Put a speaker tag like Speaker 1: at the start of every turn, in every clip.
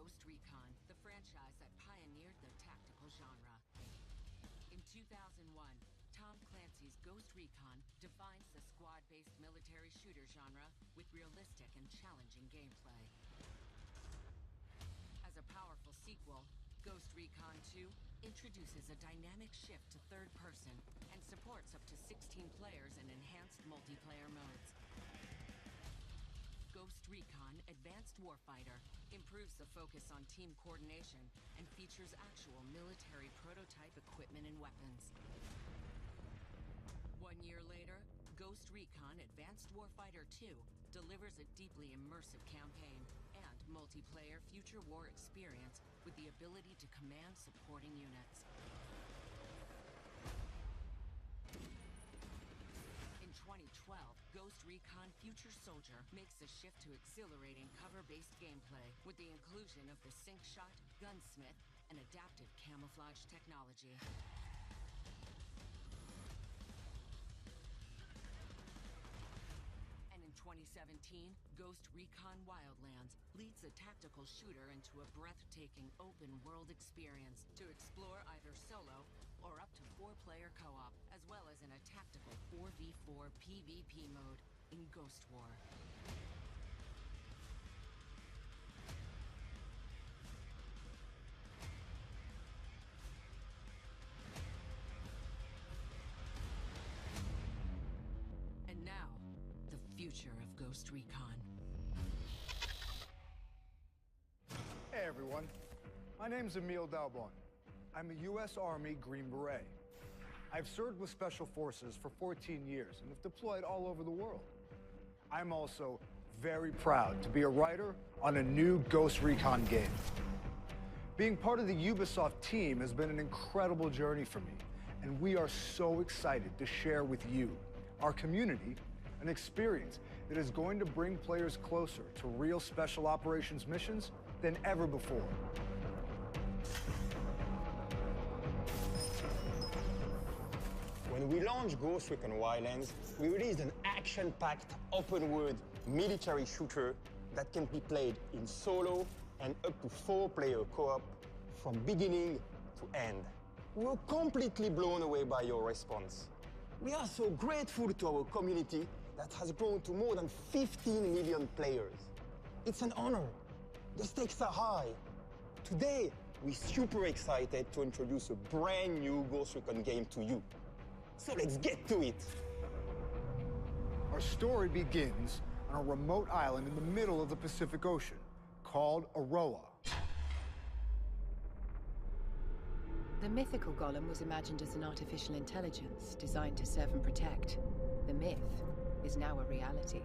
Speaker 1: Ghost Recon, the franchise that pioneered the tactical genre. In 2001, Tom Clancy's Ghost Recon defines the squad-based military shooter genre with realistic and challenging gameplay. As a powerful sequel, Ghost Recon 2 introduces a dynamic shift to third person and supports up to 16 players in enhanced multiplayer modes. Ghost Recon Advanced Warfighter improves the focus on team coordination and features actual military prototype equipment and weapons. 1 year later, Ghost Recon Advanced Warfighter 2 delivers a deeply immersive campaign and multiplayer future war experience with the ability to command supporting units. In 2012, Ghost Recon Future Soldier makes a shift to exhilarating cover-based gameplay with the inclusion of the sync shot, gunsmith, and adaptive camouflage technology. And in 2017, Ghost Recon Wildlands leads a tactical shooter into a breathtaking open-world experience to explore either solo or up to 4-player co-op, as well as in a tactical 4v4 PvP mode in Ghost War. And now, the future of Ghost Recon.
Speaker 2: Hey everyone, my name's Emil Dalbon. I'm a U.S. Army Green Beret. I've served with Special Forces for 14 years and have deployed all over the world. I'm also very proud to be a writer on a new Ghost Recon game. Being part of the Ubisoft team has been an incredible journey for me, and we are so excited to share with you, our community, an experience that is going to bring players closer to real special operations missions than ever before.
Speaker 3: When we launched Ghost Recon Wildlands, we released an action-packed, open-world military shooter that can be played in solo and up to 4-player co-op from beginning to end. We were completely blown away by your response. We are so grateful to our community that has grown to more than 15 million players. It's an honor. The stakes are high. Today, we're super excited to introduce a brand new Ghost Recon game to you. So let's get to it.
Speaker 2: Our story begins on a remote island in the middle of the Pacific Ocean called Aroa.
Speaker 4: The mythical golem was imagined as an artificial intelligence designed to serve and protect. The myth is now a reality.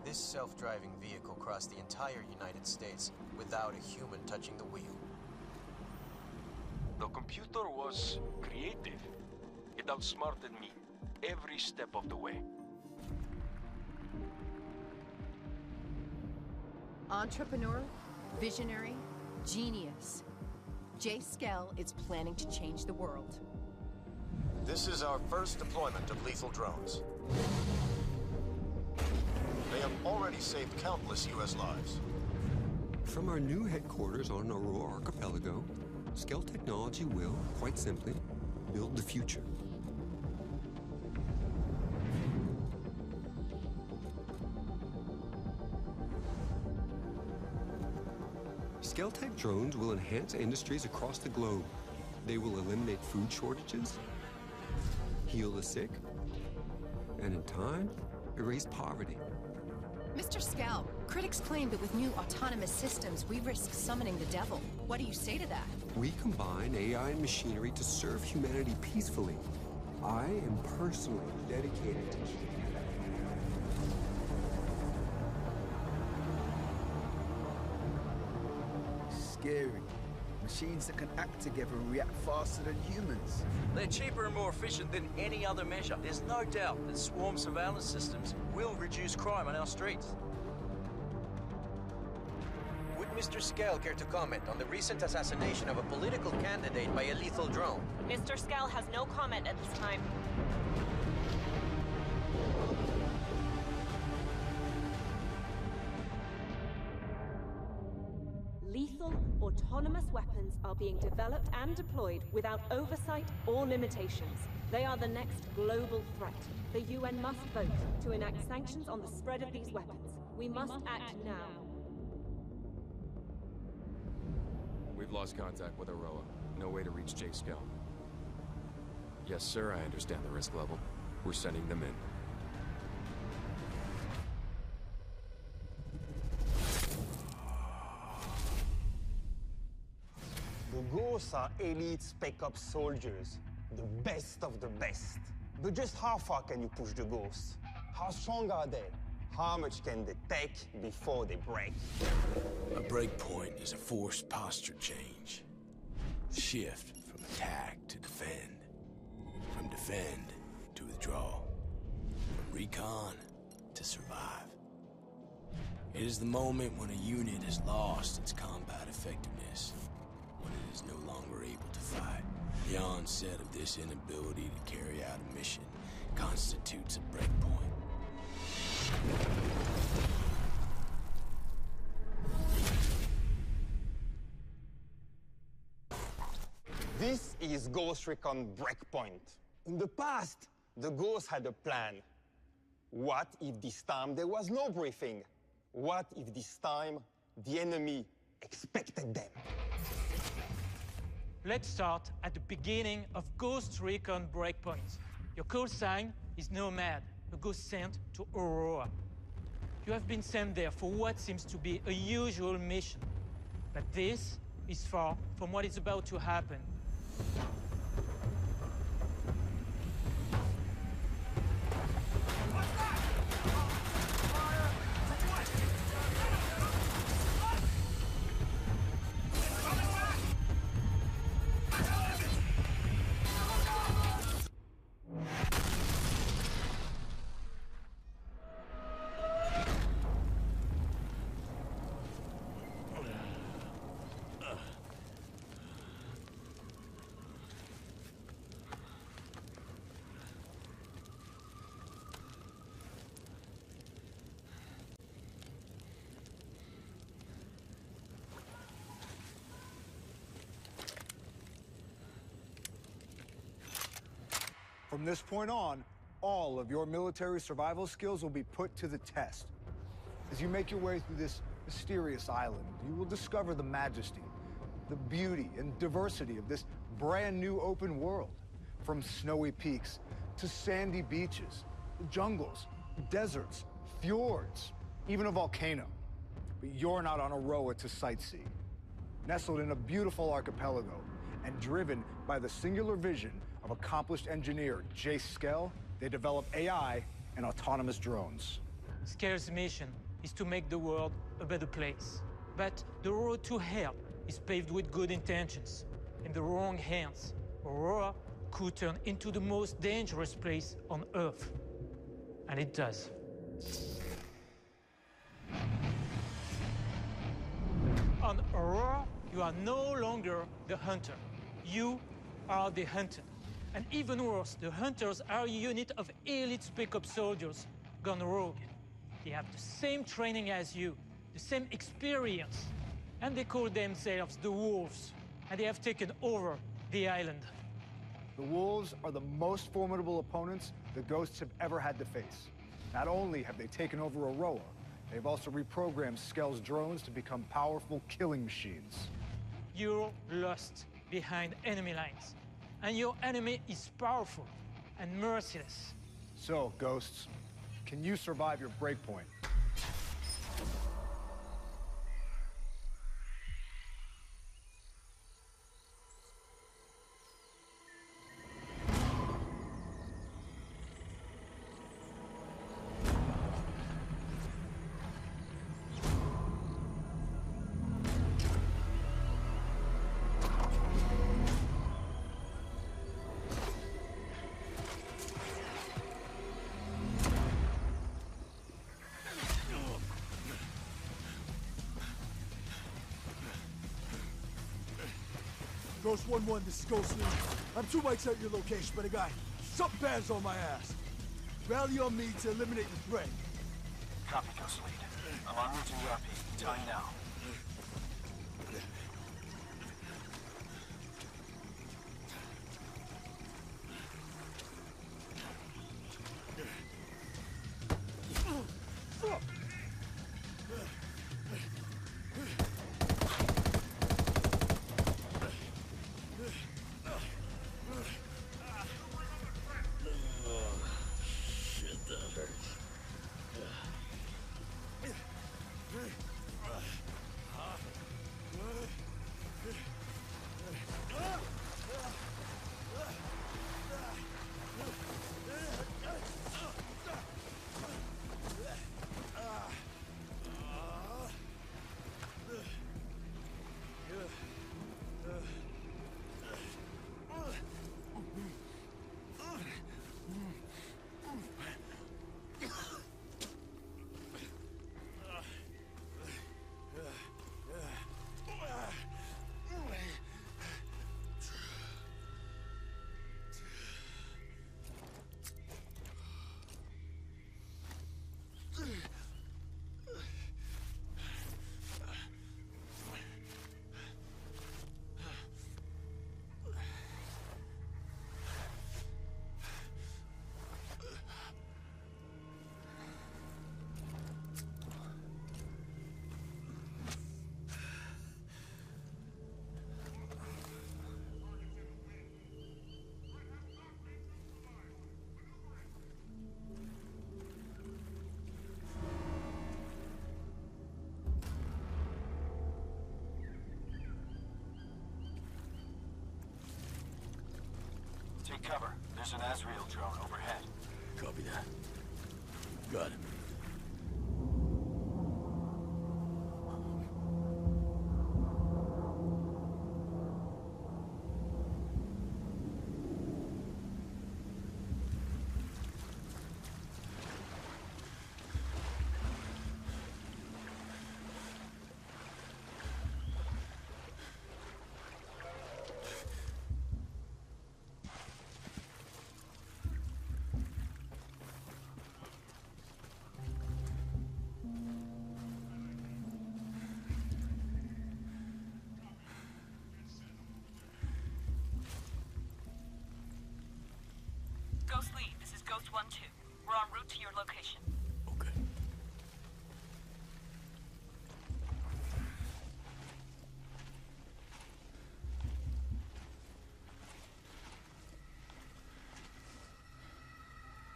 Speaker 5: This self-driving vehicle crossed the entire United States without a human touching the wheel.
Speaker 6: The computer was creative. It outsmarted me every step of the way.
Speaker 4: Entrepreneur, visionary, genius. Jay Skell is planning to change the world.
Speaker 5: This is our first deployment of lethal drones. They have already saved countless U.S. lives.
Speaker 7: From our new headquarters on Aurora Archipelago, Skell Technology will, quite simply, build the future. Skell-Tech drones will enhance industries across the globe. They will eliminate food shortages, heal the sick, and in time, erase poverty.
Speaker 4: Mr. Skell, critics claim that with new autonomous systems, we risk summoning the devil. What do you say to that?
Speaker 7: We combine AI and machinery to serve humanity peacefully. I am personally dedicated to keeping that.
Speaker 8: Scary. Machines that can act together and react faster than humans.
Speaker 9: They're cheaper and more efficient than any other measure. There's no doubt that swarm surveillance systems will reduce crime on our streets.
Speaker 5: Would Mr. Skell care to comment on the recent assassination of a political candidate by a lethal drone?
Speaker 10: Mr. Skell has no comment at this time. autonomous weapons are being developed and deployed without oversight or limitations. They are the next global threat. The UN must vote to enact sanctions on the spread of these weapons. We must act now.
Speaker 6: We've lost contact with Aroa. No way to reach Jake Skell. Yes, sir, I understand the risk level. We're sending them in.
Speaker 3: The Ghosts are elite Spec Ops soldiers, the best of the best. But just how far can you push the Ghosts? How strong are they? How much can they take before they break?
Speaker 11: A breakpoint is a forced posture change. Shift from attack to defend. From defend to withdraw. From recon to survive. It is the moment when a unit has lost its combat effectiveness. When it is no longer able to fight. The onset of this inability to carry out a mission constitutes a breakpoint.
Speaker 3: This is Ghost Recon Breakpoint. In the past, the Ghosts had a plan. What if this time there was no briefing? What if this time the enemy expected them?
Speaker 12: Let's start at the beginning of Ghost Recon Breakpoint. Your call sign is Nomad, a ghost sent to Aurora. You have been sent there for what seems to be a usual mission. But this is far from what is about to happen.
Speaker 2: From this point on, all of your military survival skills will be put to the test. As you make your way through this mysterious island, you will discover the majesty, the beauty, and diversity of this brand new open world. From snowy peaks to sandy beaches, jungles, deserts, fjords, even a volcano. But you're not on Aroa to sightsee. Nestled in a beautiful archipelago and driven by the singular vision of accomplished engineer Jake Skell, they develop AI and autonomous drones.
Speaker 12: Skell's mission is to make the world a better place. But the road to hell is paved with good intentions. In the wrong hands, Aurora could turn into the most dangerous place on Earth. And it does. On Aurora, you are no longer the hunter. You are the hunted. And even worse, the hunters are a unit of elite Spec Ops soldiers gone rogue. They have the same training as you, the same experience, and they call themselves the Wolves, and they have taken over the island.
Speaker 2: The Wolves are the most formidable opponents the Ghosts have ever had to face. Not only have they taken over Aroa, they've also reprogrammed Skell's drones to become powerful killing machines.
Speaker 12: You're lost behind enemy lines. And your enemy is powerful and merciless.
Speaker 2: So, Ghosts, can you survive your breakpoint?
Speaker 13: Ghost 1-1, this is Ghost Lee. I'm 2 mics at your location, but I got something bad's on my ass. Rally on me to eliminate the threat.
Speaker 14: Copy, Ghost Lead. I'm en route to ERP. Time now. cover. There's an Azrael drone overhead.
Speaker 11: Copy that. Got it.
Speaker 15: Ghost Lead, this is Ghost 1-2. We're en route to your location.
Speaker 11: Okay.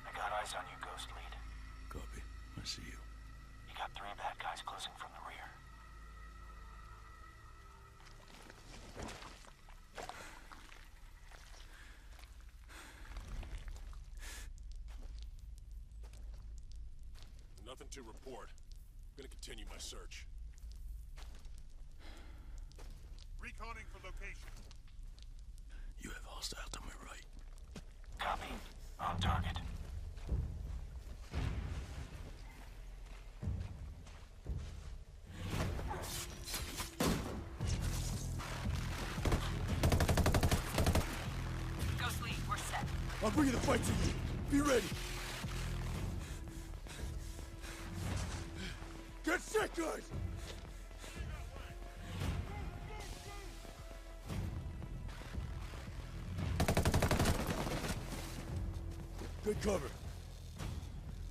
Speaker 14: I got eyes on you, Ghost Lead.
Speaker 11: Copy. I see you.
Speaker 14: You got 3 bad guys closing from the rear.
Speaker 16: Nothing to report. I'm gonna continue my search. Reconning for location.
Speaker 11: You have hostiles on my right.
Speaker 14: Copy. On target.
Speaker 15: Ghost Lead, we're set.
Speaker 13: I'm bringing the fight to you. Be ready. Get set, guys! Good cover.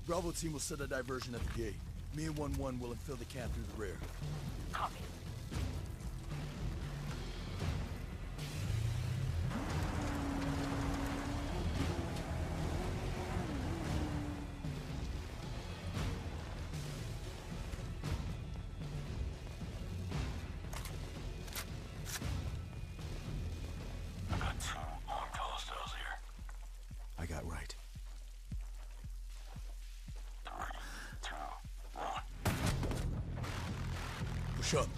Speaker 13: Bravo team will set a diversion at the gate. Me and 1-1 will infill the camp through the rear.
Speaker 15: Copy.
Speaker 14: I got 2 armed hostiles here.
Speaker 11: I got right.
Speaker 14: 3, 2, 1.
Speaker 13: Push up.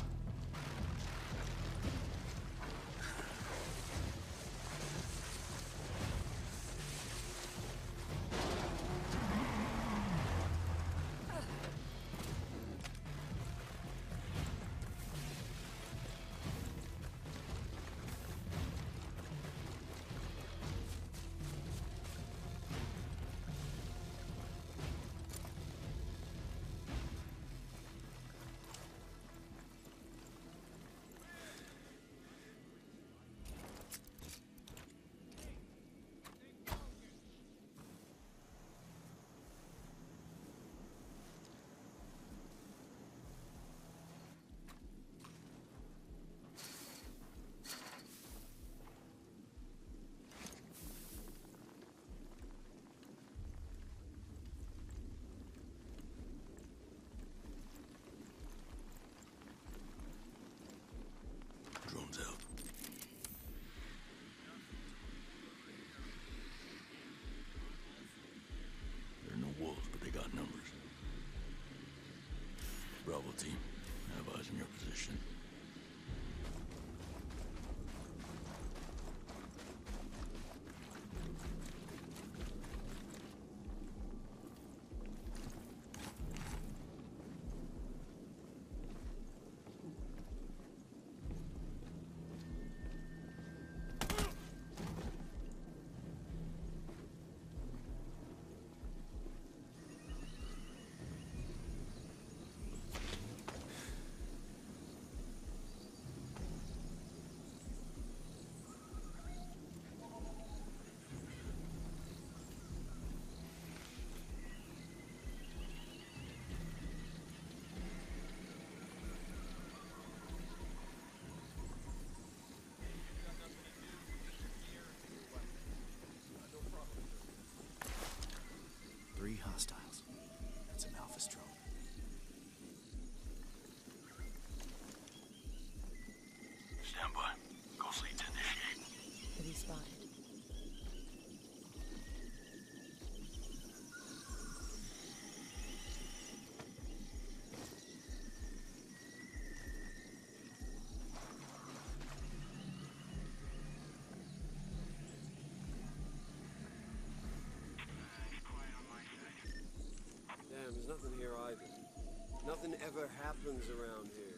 Speaker 17: Nothing ever happens around here.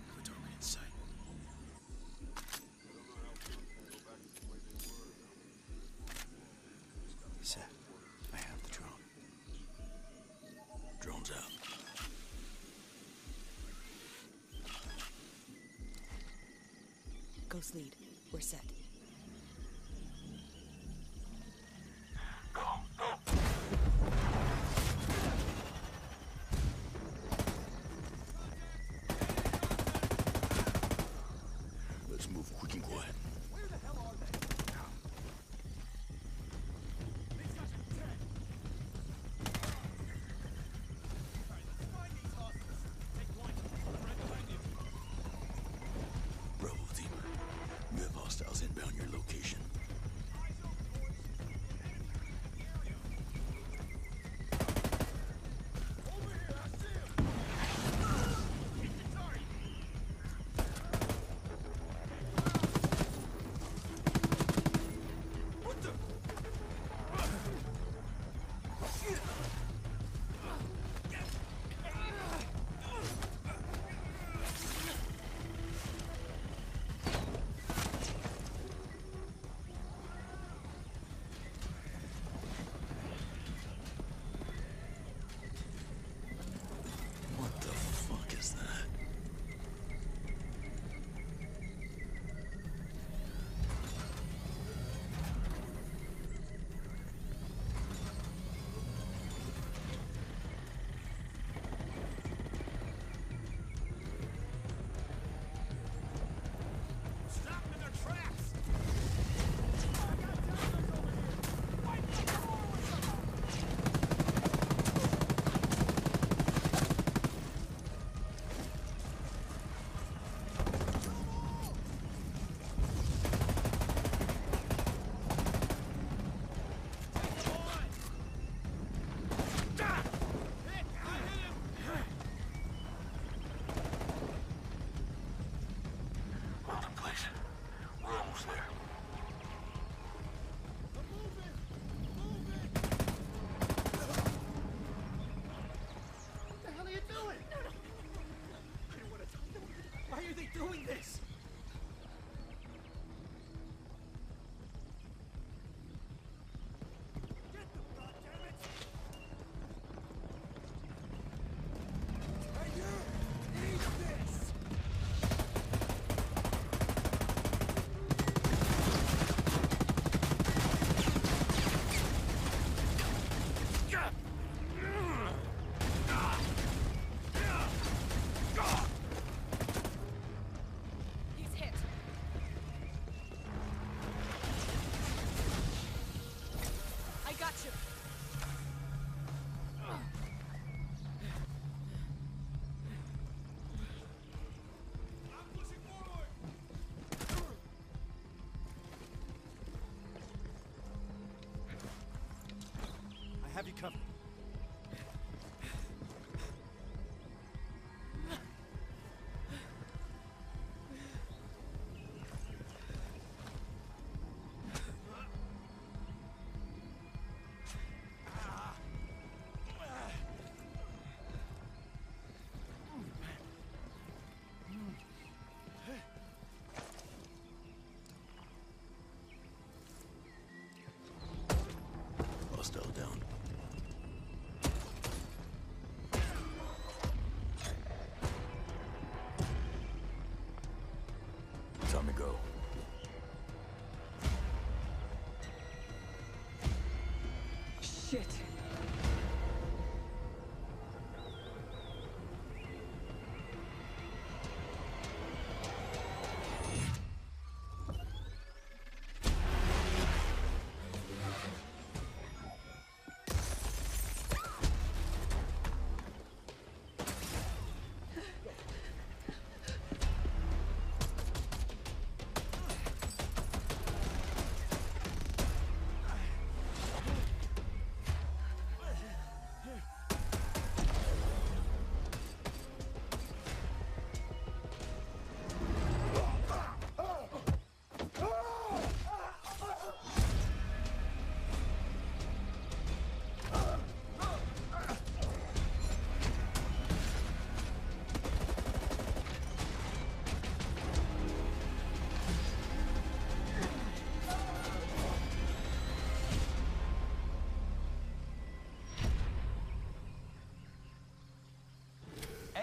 Speaker 11: No target in sight. Set. I have the drone. Drone's out.
Speaker 18: Ghost lead. We're set.
Speaker 11: Let's move quick and quiet.
Speaker 13: Where the hell are they? These guys are dead. Alright, let's find these hostiles. Take point. Right behind you.
Speaker 11: Bravo team. You have hostiles inbound your location. What the fuck is that?
Speaker 13: Stop them in their tracks!
Speaker 11: Hold in place. We're almost there.
Speaker 13: What the hell are you doing? No, no. I don't want to talk to them. Why are they doing this? Get them, goddammit! Hey, you! Eat this!
Speaker 18: He's hit. I got you.
Speaker 13: I have you covered.
Speaker 11: Hostile down.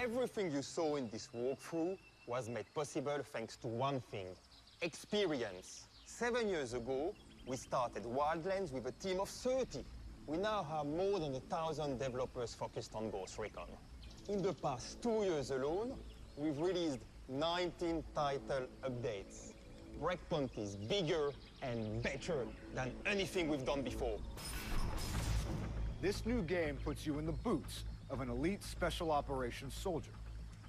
Speaker 3: Everything you saw in this walkthrough was made possible thanks to one thing: experience. 7 years ago, we started Wildlands with a team of 30. We now have more than 1,000 developers focused on Ghost Recon. In the past 2 years alone, we've released 19 title updates. Breakpoint is bigger and better than anything we've done before.
Speaker 2: This new game puts you in the boots of an elite special operations soldier.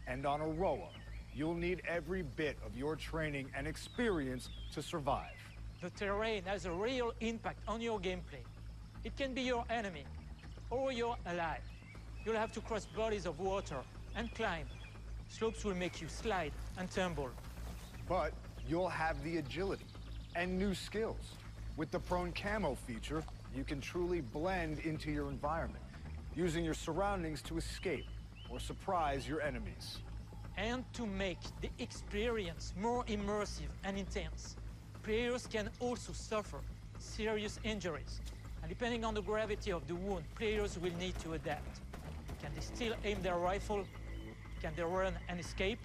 Speaker 2: And on Aroa, you'll need every bit of your training and experience to survive.
Speaker 12: The terrain has a real impact on your gameplay. It can be your enemy or your ally. You'll have to cross bodies of water and climb. Slopes will make you slide and tumble.
Speaker 2: But you'll have the agility and new skills. With the prone camo feature, you can truly blend into your environment, using your surroundings to escape or surprise your enemies.
Speaker 12: And to make the experience more immersive and intense, players can also suffer serious injuries. And depending on the gravity of the wound, players will need to adapt. Can they still aim their rifle? Can they run and escape?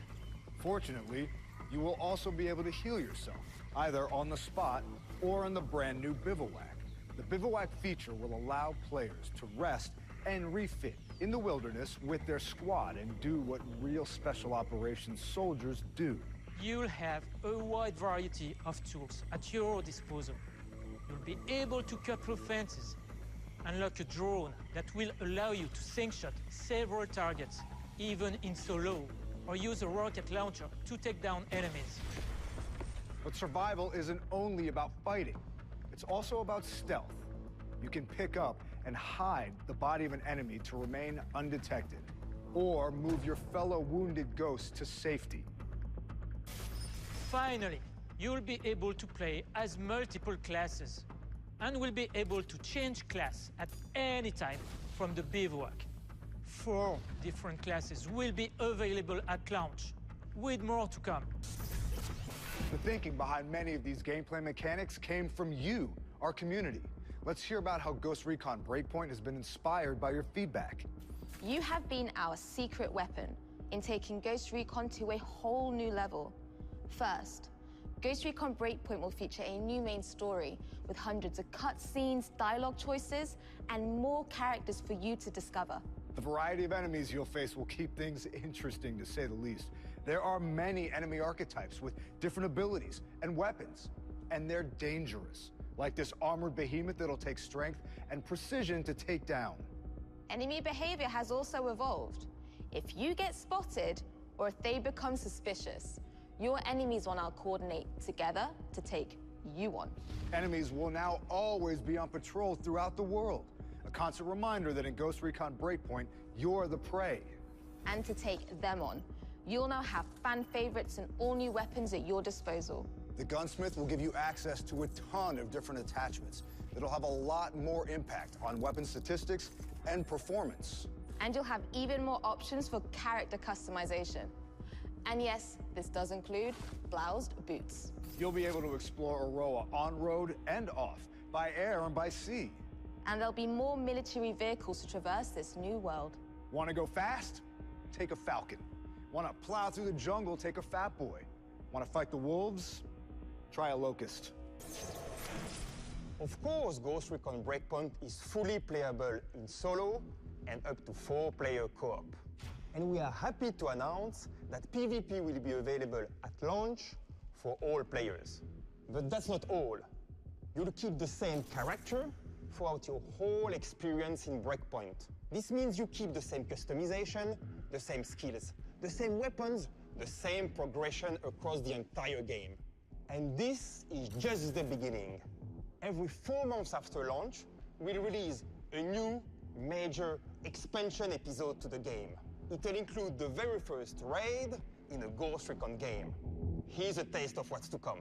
Speaker 2: Fortunately, you will also be able to heal yourself, either on the spot or in the brand new bivouac. The bivouac feature will allow players to rest and refit in the wilderness with their squad and do what real special operations soldiers do.
Speaker 12: You'll have a wide variety of tools at your disposal. You'll be able to cut through fences, unlock a drone that will allow you to sink-shot several targets, even in solo, or use a rocket launcher to take down enemies.
Speaker 2: But survival isn't only about fighting. It's also about stealth. You can pick up and hide the body of an enemy to remain undetected, or move your fellow wounded ghosts to safety.
Speaker 12: Finally, you'll be able to play as multiple classes, and will be able to change class at any time from the bivouac. 4 different classes will be available at launch, with more to come.
Speaker 2: The thinking behind many of these gameplay mechanics came from you, our community. Let's hear about how Ghost Recon Breakpoint has been inspired by your feedback.
Speaker 19: You have been our secret weapon in taking Ghost Recon to a whole new level. First, Ghost Recon Breakpoint will feature a new main story with hundreds of cutscenes, dialogue choices, and more characters for you to discover.
Speaker 2: The variety of enemies you'll face will keep things interesting, to say the least. There are many enemy archetypes with different abilities and weapons, and they're dangerous, like this armored behemoth that'll take strength and precision to take down.
Speaker 19: Enemy behavior has also evolved. If you get spotted, or if they become suspicious, your enemies will now coordinate together to take you on.
Speaker 2: Enemies will now always be on patrol throughout the world. A constant reminder that in Ghost Recon Breakpoint, you're the prey.
Speaker 19: And to take them on, you'll now have fan favorites and all new weapons at your disposal.
Speaker 2: The gunsmith will give you access to a ton of different attachments that'll have a lot more impact on weapon statistics and performance.
Speaker 19: And you'll have even more options for character customization. And yes, this does include bloused boots.
Speaker 2: You'll be able to explore Aroa on-road and off, by air and by sea.
Speaker 19: And there'll be more military vehicles to traverse this new world.
Speaker 2: Want to go fast? Take a Falcon. Want to plow through the jungle? Take a Fat Boy. Want to fight the wolves? Try a Locust.
Speaker 3: Of course, Ghost Recon Breakpoint is fully playable in solo and up to 4-player co-op. And we are happy to announce that PvP will be available at launch for all players. But that's not all. You'll keep the same character throughout your whole experience in Breakpoint. This means you keep the same customization, the same skills, the same weapons, the same progression across the entire game. And this is just the beginning. Every 4 months after launch, we'll release a new major expansion episode to the game. It'll include the very first raid in a Ghost Recon game. Here's a taste of what's to come.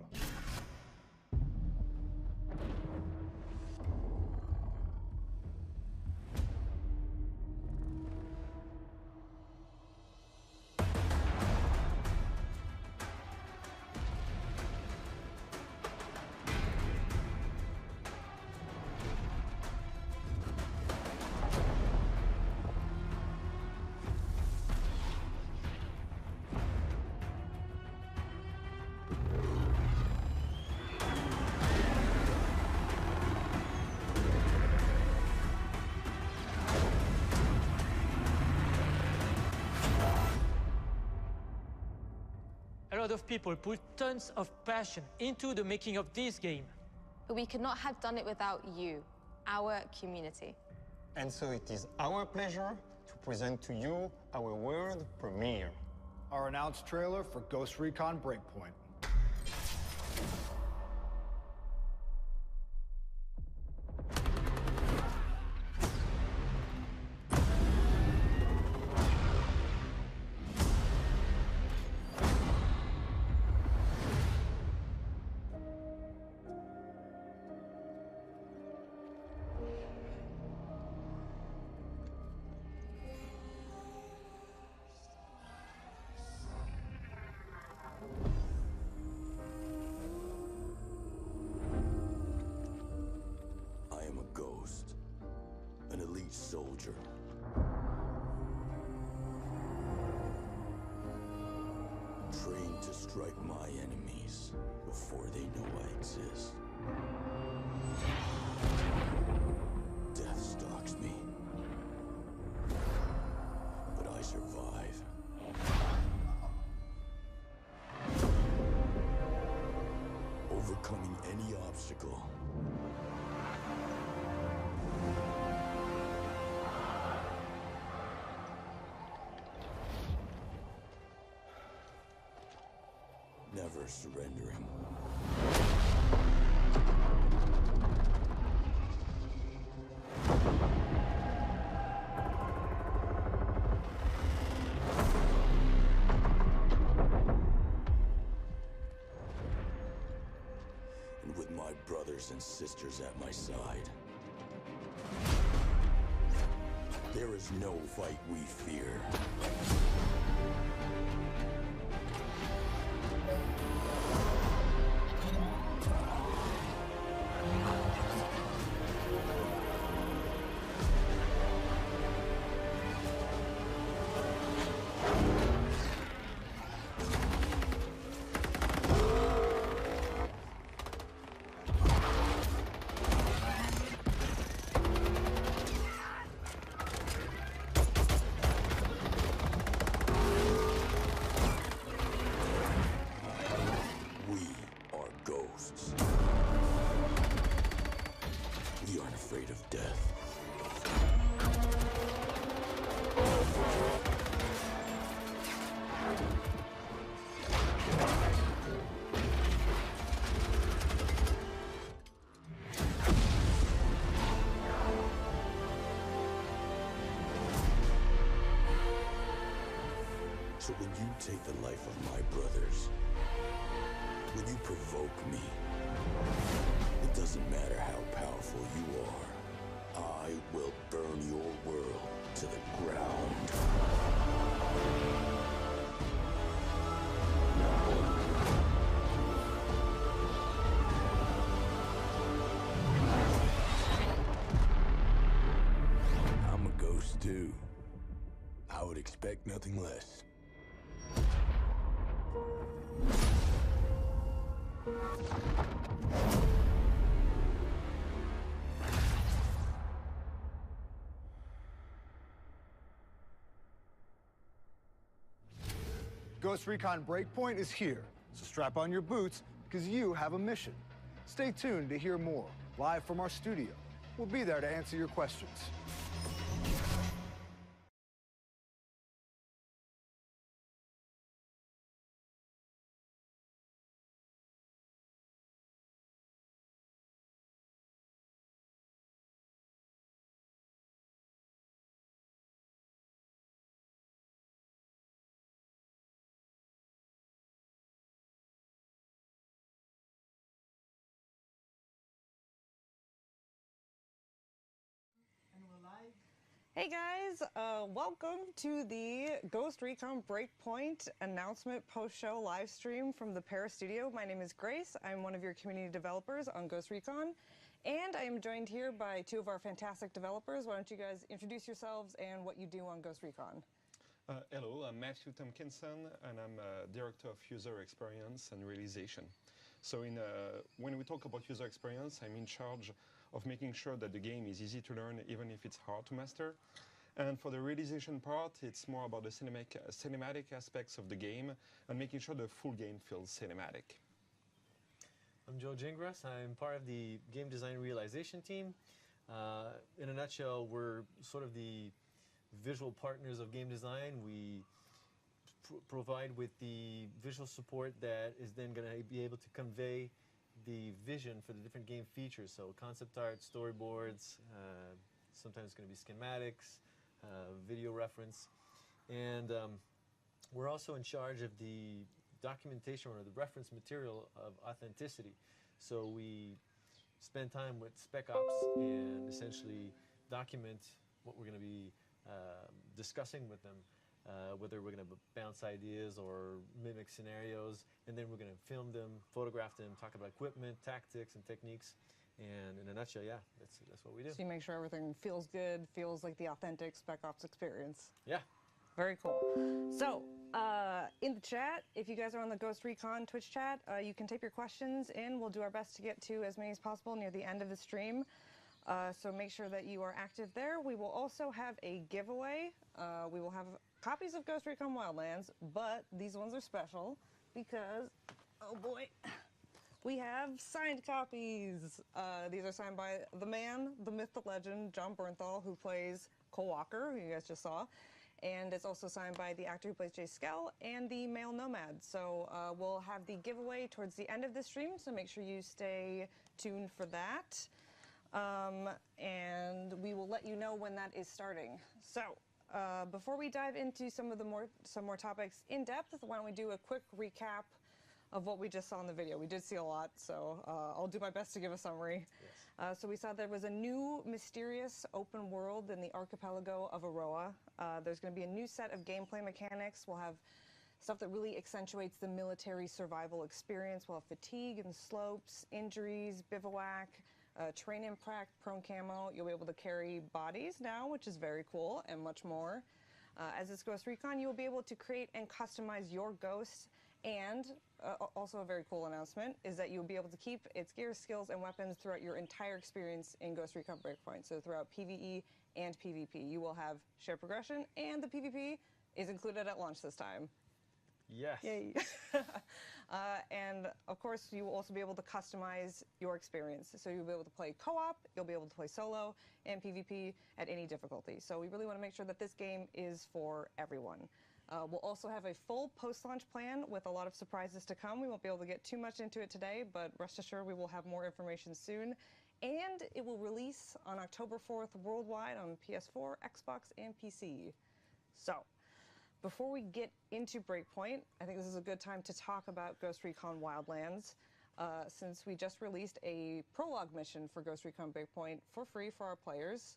Speaker 12: lot of people put tons of passion into the making of this game.
Speaker 19: But we could not have done it without you, our community.
Speaker 3: And so it is our pleasure to present to you our world premiere.
Speaker 2: Our announced trailer for Ghost Recon Breakpoint.
Speaker 14: Soldier. Trained to strike my enemies before they know I exist. Death stalks me, but I survive. Overcoming any obstacle. Never surrendering. And with my brothers and sisters at my side, there is no fight we fear. So when you take the life of my brothers, when you provoke me, it doesn't matter how powerful you are, I will burn your world to the ground. I'm a ghost too. I would expect nothing less.
Speaker 2: Ghost Recon Breakpoint is here, so strap on your boots because you have a mission. Stay tuned to hear more, live from our studio. We'll be there to answer your questions.
Speaker 20: Hey guys, welcome to the Ghost Recon Breakpoint announcement post-show live stream from the Paris studio. My name is Grace. I'm one of your community developers on Ghost Recon, and I am joined here by two of our fantastic developers. Why don't you guys introduce yourselves and what you do on Ghost Recon?
Speaker 21: Hello, I'm Matthew Tompkinson, and I'm Director of User Experience and Realization. So when we talk about user experience, I'm in charge of making sure that the game is easy to learn, even if it's hard to master. And for the realization part, it's more about the cinematic aspects of the game and making sure the full game feels cinematic.
Speaker 1: I'm Joe Gingras. I'm part of the game design realization team. In a nutshell, we're sort of the visual partners of game design. We provide with the visual support that is then going to be able to convey the vision for the different game features. So concept art, storyboards, sometimes it's going to be schematics, video reference. And we're also in charge of the documentation or the reference material of authenticity. So we spend time with Spec Ops and essentially document what we're going to be discussing with them, whether we're going to bounce ideas or mimic scenarios, and then we're going to film them, photograph them, talk about equipment, tactics, and techniques. And in a nutshell, yeah, that's what we do.
Speaker 20: So you make sure everything feels good, feels like the authentic Spec Ops experience.
Speaker 1: Yeah.
Speaker 20: Very cool. So, in the chat, if you guys are on the Ghost Recon Twitch chat, you can type your questions in. We'll do our best to get to as many as possible near the end of the stream. So make sure that you are active there. We will also have a giveaway. We will have copies of Ghost Recon Wildlands, but these ones are special because, oh boy, we have signed copies. These are signed by the man, the myth, the legend, John Bernthal, who plays Kool Walker, who you guys just saw. And it's also signed by the actor who plays Jay Skell and the male Nomad. So we'll have the giveaway towards the end of the stream, so make sure you stay tuned for that. And we will let you know when that is starting. So before we dive into some more topics in depth, why don't we do a quick recap of what we just saw in the video. We did see a lot, so I'll do my best to give a summary. Yes. So we saw there was a new mysterious open world in the archipelago of Aroa. There's going to be a new set of gameplay mechanics. We'll have stuff that really accentuates the military survival experience. We'll have fatigue and slopes, injuries, bivouac, terrain impact, prone camo. You'll be able to carry bodies now, which is very cool, and much more. As this Ghost Recon, you will be able to create and customize your ghost. And also a very cool announcement is that you'll be able to keep its gear, skills, and weapons throughout your entire experience in Ghost Recon Breakpoint. So throughout PvE and PvP, you will have shared progression, and the PvP is included at launch this time.
Speaker 1: Yes.
Speaker 20: Yay. And of course, you will also be able to customize your experience. So you'll be able to play co-op, you'll be able to play solo, and PvP at any difficulty. So we really want to make sure that this game is for everyone. We'll also have a full post-launch plan with a lot of surprises to come. We won't be able to get too much into it today, but rest assured we will have more information soon. And it will release on October 4th worldwide on PS4, Xbox, and PC. So, before we get into Breakpoint, I think this is a good time to talk about Ghost Recon Wildlands. Since we just released a prologue mission for Ghost Recon Breakpoint for free for our players,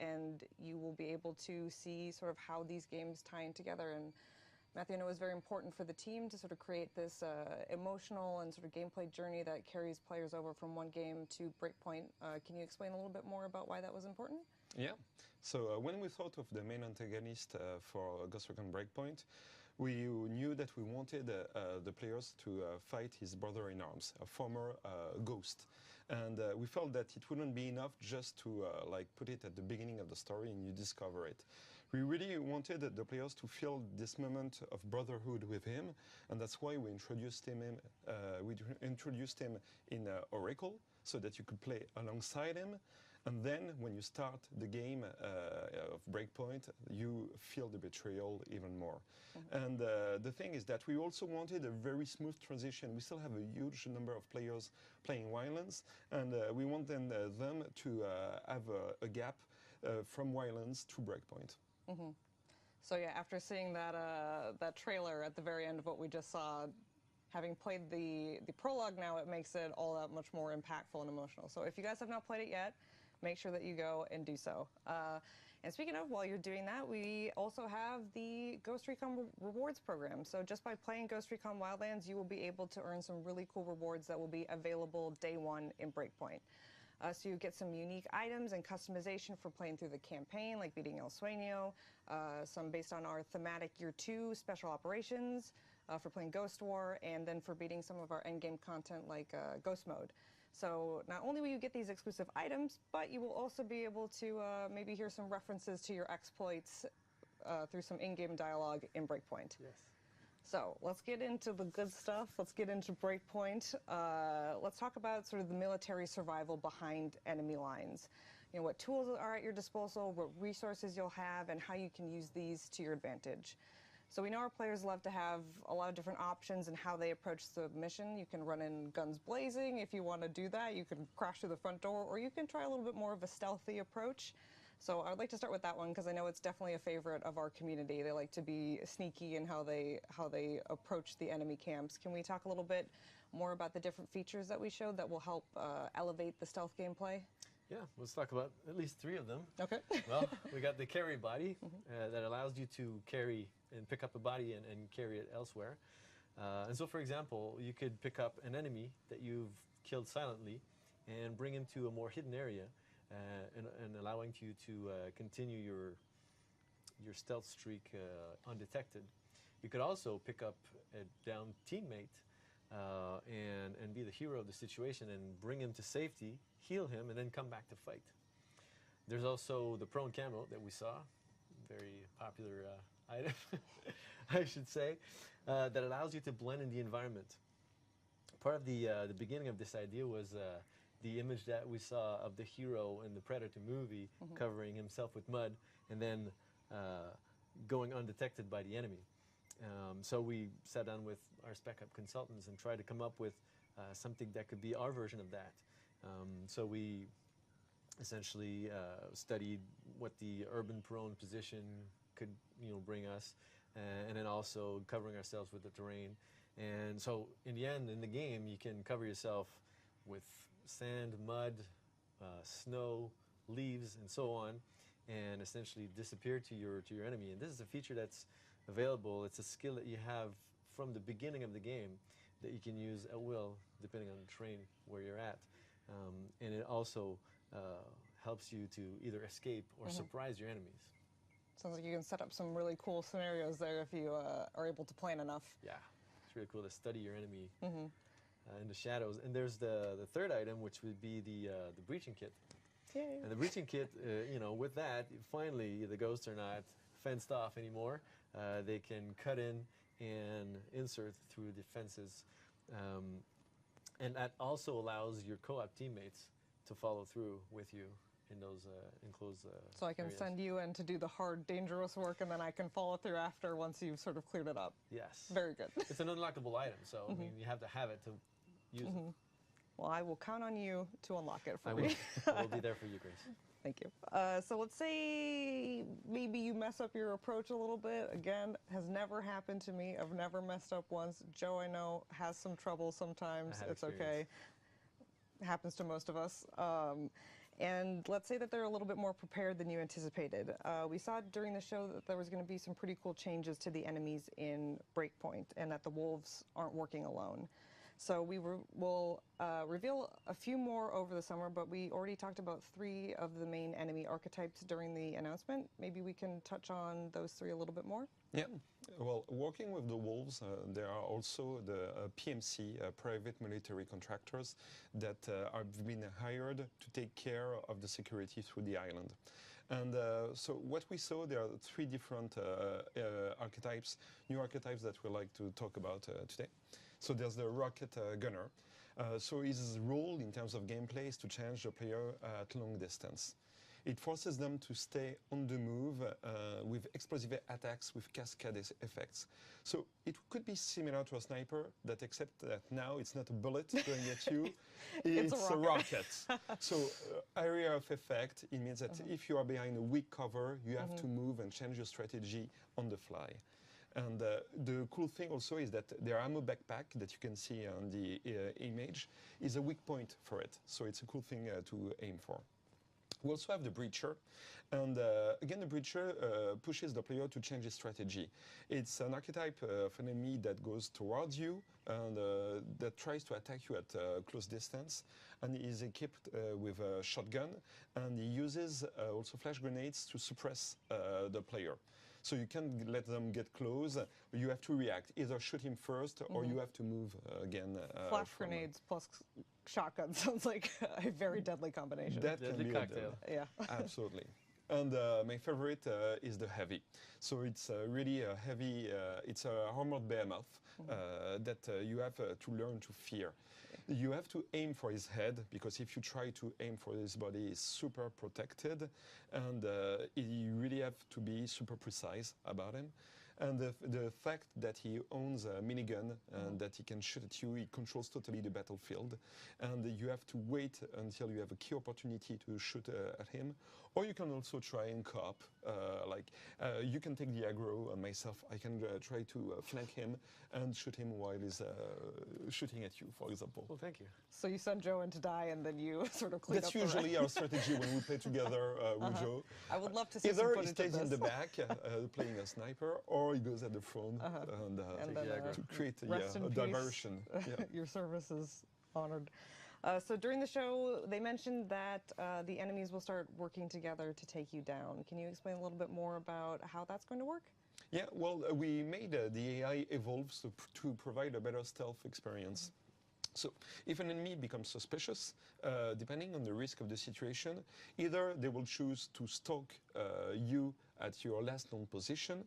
Speaker 20: and you will be able to see sort of how these games tie in together. And Matthew, I know it was very important for the team to sort of create this emotional and sort of gameplay journey that carries players over from one game to Breakpoint. Can you explain a little bit more about why that was important?
Speaker 21: Yeah. So when we thought of the main antagonist for Ghost Recon Breakpoint, we knew that we wanted the players to fight his brother-in-arms, a former ghost. And we felt that it wouldn't be enough just to like put it at the beginning of the story and you discover it. We really wanted the players to feel this moment of brotherhood with him, and that's why we introduced him in Oracle, so that you could play alongside him. And then, when you start the game of Breakpoint, you feel the betrayal even more. Mm-hmm. And the thing is that we also wanted a very smooth transition. We still have a huge number of players playing Wildlands, and we want them to have a gap from Wildlands to Breakpoint.
Speaker 20: Mm-hmm. So yeah, after seeing that trailer at the very end of what we just saw, having played the prologue now, it makes it all that much more impactful and emotional. So if you guys have not played it yet, make sure that you go and do so. And speaking of, while you're doing that, we also have the Ghost Recon Rewards program. So just by playing Ghost Recon Wildlands, you will be able to earn some really cool rewards that will be available day one in Breakpoint. So you get some unique items and customization for playing through the campaign, like beating El Sueño, some based on our thematic Year 2 special operations, for playing Ghost War, and then for beating some of our endgame content like Ghost Mode. So not only will you get these exclusive items, but you will also be able to maybe hear some references to your exploits through some in-game dialogue in Breakpoint.
Speaker 1: Yes.
Speaker 20: So let's get into the good stuff. Let's get into Breakpoint. Let's talk about sort of the military survival behind enemy lines. You know, what tools are at your disposal, what resources you'll have, and how you can use these to your advantage. So we know our players love to have a lot of different options in how they approach the mission. You can run in guns blazing if you want to do that. You can crash through the front door, or you can try a little bit more of a stealthy approach. So I'd like to start with that one because I know it's definitely a favorite of our community. They like to be sneaky in how they approach the enemy camps. Can we talk a little bit more about the different features that we showed that will help elevate the stealth gameplay?
Speaker 1: Yeah, let's talk about at least 3 of them.
Speaker 20: Okay.
Speaker 1: Well, we got the carry body that allows you to carry and pick up a body and carry it elsewhere. And so, for example, you could pick up an enemy that you've killed silently and bring him to a more hidden area and allowing you to continue your stealth streak undetected. You could also pick up a downed teammate and be the hero of the situation and bring him to safety, heal him, and then come back to fight. There's also the prone camo that we saw, very popular item, I should say, that allows you to blend in the environment. Part of the beginning of this idea was the image that we saw of the hero in the Predator movie covering himself with mud and then going undetected by the enemy. So we sat down with our spec up consultants and tried to come up with something that could be our version of that. So we essentially studied what the urban prone position could bring us, and then also covering ourselves with the terrain. And so in the end, in the game, you can cover yourself with sand, mud, snow, leaves, and so on, and essentially disappear to your enemy. And this is a feature that's available. It's a skill that you have from the beginning of the game that you can use at will, depending on the terrain where you're at. And it also helps you to either escape or surprise your enemies.
Speaker 20: Sounds like you can set up some really cool scenarios there if you are able to plan enough.
Speaker 1: Yeah, it's really cool to study your enemy in the shadows. And there's the third item, which would be the breaching kit.
Speaker 20: Yay.
Speaker 1: And the breaching kit, with that, finally the ghosts are not fenced off anymore. They can cut in and insert through defenses. And that also allows your co-op teammates to follow through with you in those enclosed
Speaker 20: So I can
Speaker 1: areas.
Speaker 20: send you in to do the hard, dangerous work, and then I can follow through after once you've sort of cleared it up.
Speaker 1: Yes.
Speaker 20: Very good.
Speaker 1: It's an unlockable item, so I mean, you have to have it to use it.
Speaker 20: Well, I will count on you to unlock it for
Speaker 1: I
Speaker 20: me.
Speaker 1: will be there for you, Grace.
Speaker 20: Thank you. So let's say maybe you mess up your approach a little bit. Again, has never happened to me. I've never messed up once. Joe, I know, has some trouble sometimes. It's okay. It happens to most of us. And let's say that they're a little bit more prepared than you anticipated. We saw during the show that there was going to be some pretty cool changes to the enemies in Breakpoint and that the wolves aren't working alone. So we will reveal a few more over the summer, but we already talked about 3 of the main enemy archetypes during the announcement. Maybe we can touch on those 3 a little bit more?
Speaker 21: Yeah. Well, working with the wolves, there are also the PMC, private military contractors, that have been hired to take care of the security through the island. And so what we saw, there are 3 different archetypes, new archetypes that we like to talk about today. So there's the rocket gunner. So his role in terms of gameplay is to challenge the player at long distance. It forces them to stay on the move with explosive attacks with cascade effects. So it could be similar to a sniper, that except that now it's not a bullet going at you, it's a rocket. So area of effect, it means that if you are behind a weak cover, you have to move and change your strategy on the fly. And the cool thing also is that their ammo backpack that you can see on the image is a weak point for it. So it's a cool thing to aim for. We also have the Breacher, and again the Breacher pushes the player to change his strategy. It's an archetype of an enemy that goes towards you and that tries to attack you at close distance, and is equipped with a shotgun, and he uses also flash grenades to suppress the player. So you can't let them get close. You have to react. Either shoot him first, or you have to move again.
Speaker 20: Flash grenades plus shotgun sounds like a very deadly combination.
Speaker 21: That
Speaker 1: Deadly
Speaker 21: can be
Speaker 1: cocktail.
Speaker 20: Yeah.
Speaker 21: Absolutely. And my favorite is the heavy. So it's really a heavy, it's a armored behemoth that you have to learn to fear. You have to aim for his head, because if you try to aim for his body, it's super protected, and you really have to be super precise about him. And the fact that he owns a minigun and that he can shoot at you, he controls totally the battlefield. And you have to wait until you have a key opportunity to shoot at him. Or you can also try and co-op. You can take the aggro on myself. I can try to flank him and shoot him while he's shooting at you, for example.
Speaker 1: Well, thank you.
Speaker 20: So you send Joe in to die, and then you sort of clean
Speaker 21: That's
Speaker 20: up
Speaker 21: usually
Speaker 20: the
Speaker 21: our strategy when we play together with Joe.
Speaker 20: I would love to see some
Speaker 21: Either he
Speaker 20: footage of
Speaker 21: stays in
Speaker 20: this.
Speaker 21: the back playing a sniper, or he goes at the front and to create
Speaker 20: rest in
Speaker 21: a
Speaker 20: peace.
Speaker 21: diversion. Yeah.
Speaker 20: Your service is honored. So during the show, they mentioned that the enemies will start working together to take you down. Can you explain a little bit more about how that's going to work?
Speaker 21: Yeah, well, we made the AI evolve to provide a better stealth experience. So, if an enemy becomes suspicious, depending on the risk of the situation, either they will choose to stalk you at your last known position,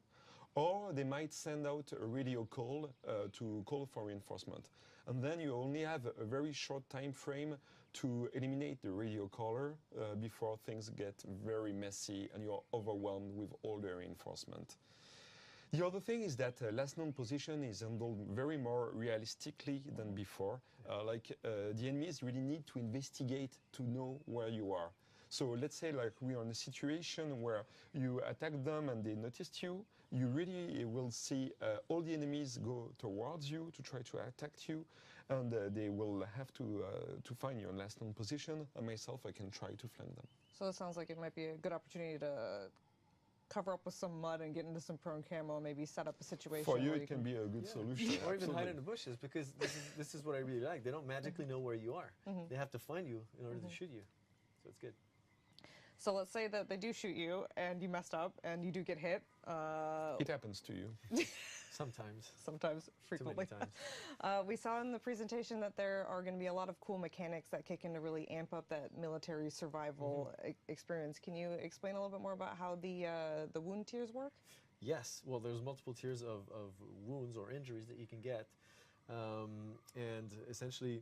Speaker 21: or they might send out a radio call to call for reinforcement. And then you only have a very short time frame to eliminate the radio caller before things get very messy and you're overwhelmed with all the reinforcement. The other thing is that last known position is handled very more realistically than before. The enemies really need to investigate to know where you are. So let's say we are in a situation where you attack them and they noticed you, you really will see all the enemies go towards you to try to attack you, and they will have to find your last known position, and myself, I can try to flank them.
Speaker 20: So it sounds like it might be a good opportunity to cover up with some mud and get into some prone camo and maybe set up a situation.
Speaker 21: For you, it can be a good solution.
Speaker 1: Or even hide in the bushes, because this is what I really like. They don't magically know where you are. They have to find you in order to shoot you. So it's good.
Speaker 20: So let's say that they do shoot you and you messed up and you do get hit.
Speaker 21: It happens to you.
Speaker 1: Sometimes.
Speaker 20: Sometimes, frequently.
Speaker 1: Too many times.
Speaker 20: We saw in the presentation that there are going to be a lot of cool mechanics that kick in to really amp up that military survival experience. Can you explain a little bit more about how the wound tiers work?
Speaker 1: Yes. Well, there's multiple tiers of wounds or injuries that you can get. And essentially,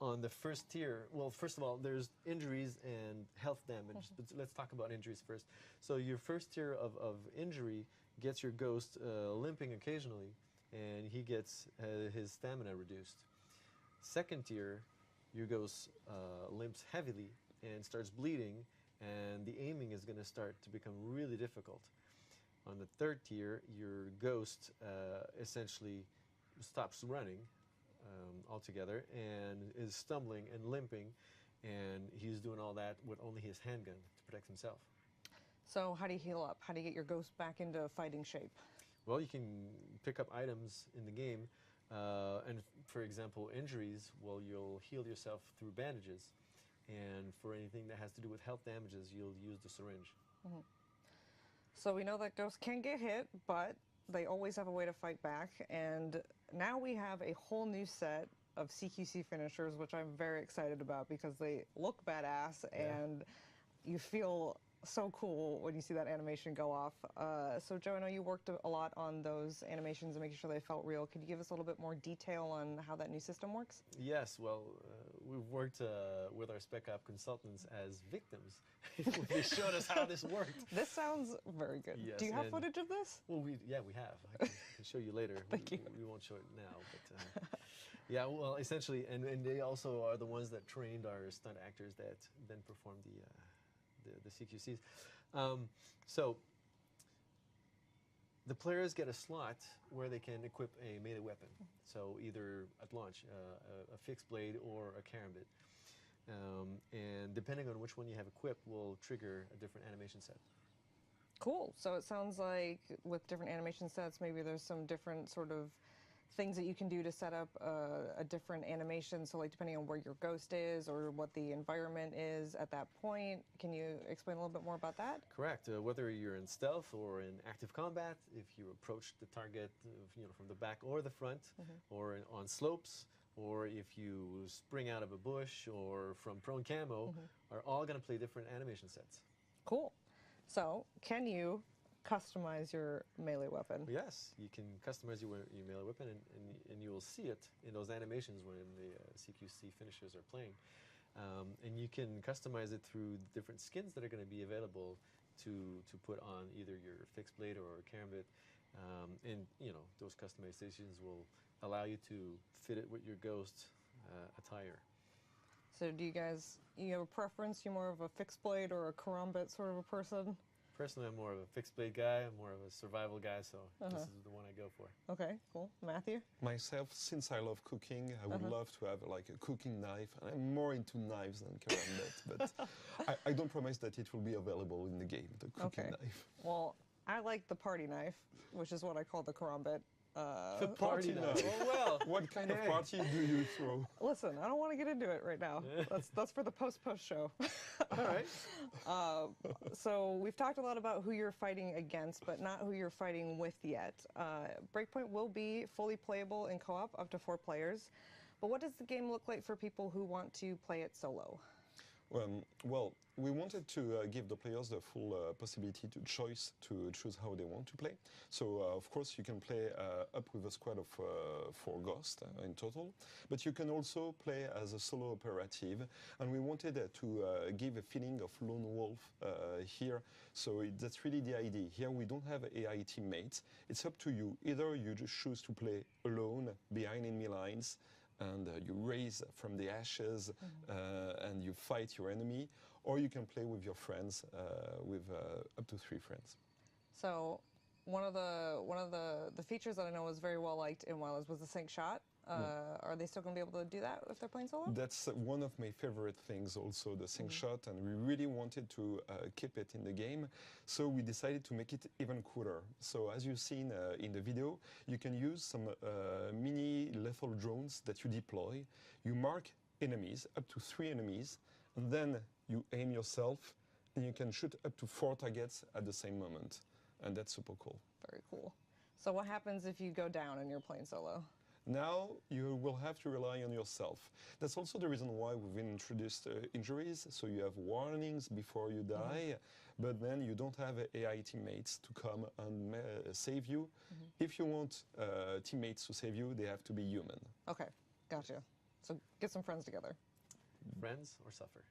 Speaker 1: on the first tier, well, first of all, there's injuries and health damage. But let's talk about injuries first. So your first tier of injury gets your ghost limping occasionally, and he gets his stamina reduced. Second tier, your ghost limps heavily and starts bleeding, and the aiming is going to start to become really difficult. On the third tier, your ghost essentially stops running altogether and is stumbling and limping, and he's doing all that with only his handgun to protect himself.
Speaker 20: So how do you heal up? How do you get your ghost back into fighting shape?
Speaker 1: Well, you can pick up items in the game, and for example, injuries, well, you'll heal yourself through bandages, and for anything that has to do with health damages, you'll use the syringe.
Speaker 20: So we know that ghosts can get hit, but they always have a way to fight back, and now we have a whole new set of Cqc Finishers, which I'm very excited about because they look badass and you feel so cool when you see that animation go off. So Joe, I know you worked a lot on those animations and making sure they felt real. Could you give us a little bit more detail on how that new system works?
Speaker 1: Yes, well, we've worked with our Spec Op consultants as victims. They showed us how this worked.
Speaker 20: This sounds very good.
Speaker 1: Yes,
Speaker 20: do you have footage of this?
Speaker 1: Well, we have. I can show you later.
Speaker 20: Thank you.
Speaker 1: We won't show it now, but yeah, well, essentially, and they also are the ones that trained our stunt actors that then performed the CQCs. So the players get a slot where they can equip a melee weapon. So either at launch, a fixed blade or a karambit. And depending on which one you have equipped will trigger a different animation set.
Speaker 20: Cool. So it sounds like with different animation sets, maybe there's some different sort of things that you can do to set up a different animation. So like depending on where your ghost is or what the environment is at that point. Can you explain a little bit more about that?
Speaker 1: Correct. Whether you're in stealth or in active combat, if you approach the target from the back or the front, or on slopes, or if you spring out of a bush or from prone camo, are all going to play different animation sets.
Speaker 20: Cool. So can you customize your melee weapon?
Speaker 1: Yes, you can customize your melee weapon, and you will see it in those animations when the Cqc Finishers are playing. And you can customize it through different skins that are going to be available to put on either your fixed blade or karambit. And those customizations will allow you to fit it with your ghost attire.
Speaker 20: So do you have a preference? You more of a fixed blade or a karambit sort of a person?
Speaker 1: Personally, I'm more of a fixed blade guy. I'm more of a survival guy, so this is the one I go for.
Speaker 20: Okay, cool. Matthew?
Speaker 21: Myself, since I love cooking, I would love to have like a cooking knife. I'm more into knives than karambit, but I don't promise that it will be available in the game, the cooking knife.
Speaker 20: Well, I like the party knife, which is what I call the karambit.
Speaker 1: The party knife.
Speaker 21: Well, what kind of party do you throw?
Speaker 20: Listen, I don't want to get into it right now. That's for the post show.
Speaker 1: All right.
Speaker 20: So we've talked a lot about who you're fighting against, but not who you're fighting with yet. Breakpoint will be fully playable in co-op up to 4 players. But what does the game look like for people who want to play it solo?
Speaker 21: Well, we wanted to give the players the full possibility to choose how they want to play. So, of course, you can play up with a squad of 4 ghosts in total, but you can also play as a solo operative. And we wanted to give a feeling of lone wolf here. So that's really the idea. Here we don't have AI teammates. It's up to you. Either you just choose to play alone behind enemy lines, and you raise from the ashes and you fight your enemy, or you can play with your friends, with up to 3 friends.
Speaker 20: So one of the features that I know was very well liked in Wildlands was the sync shot. Are they still going to be able to do that if they're playing solo?
Speaker 21: That's one of my favorite things also, the sync shot, and we really wanted to keep it in the game, so we decided to make it even cooler. So as you've seen in the video, you can use some mini lethal drones that you deploy. You mark enemies, up to 3 enemies, and then you aim yourself, and you can shoot up to 4 targets at the same moment, and that's super cool.
Speaker 20: Very cool. So what happens if you go down and you're playing solo?
Speaker 21: Now you will have to rely on yourself. That's also the reason why we've introduced injuries, so you have warnings before you die, but then you don't have AI teammates to come and save you. If you want teammates to save you, they have to be human.
Speaker 20: Okay, gotcha. So get some friends together.
Speaker 1: Friends or suffer?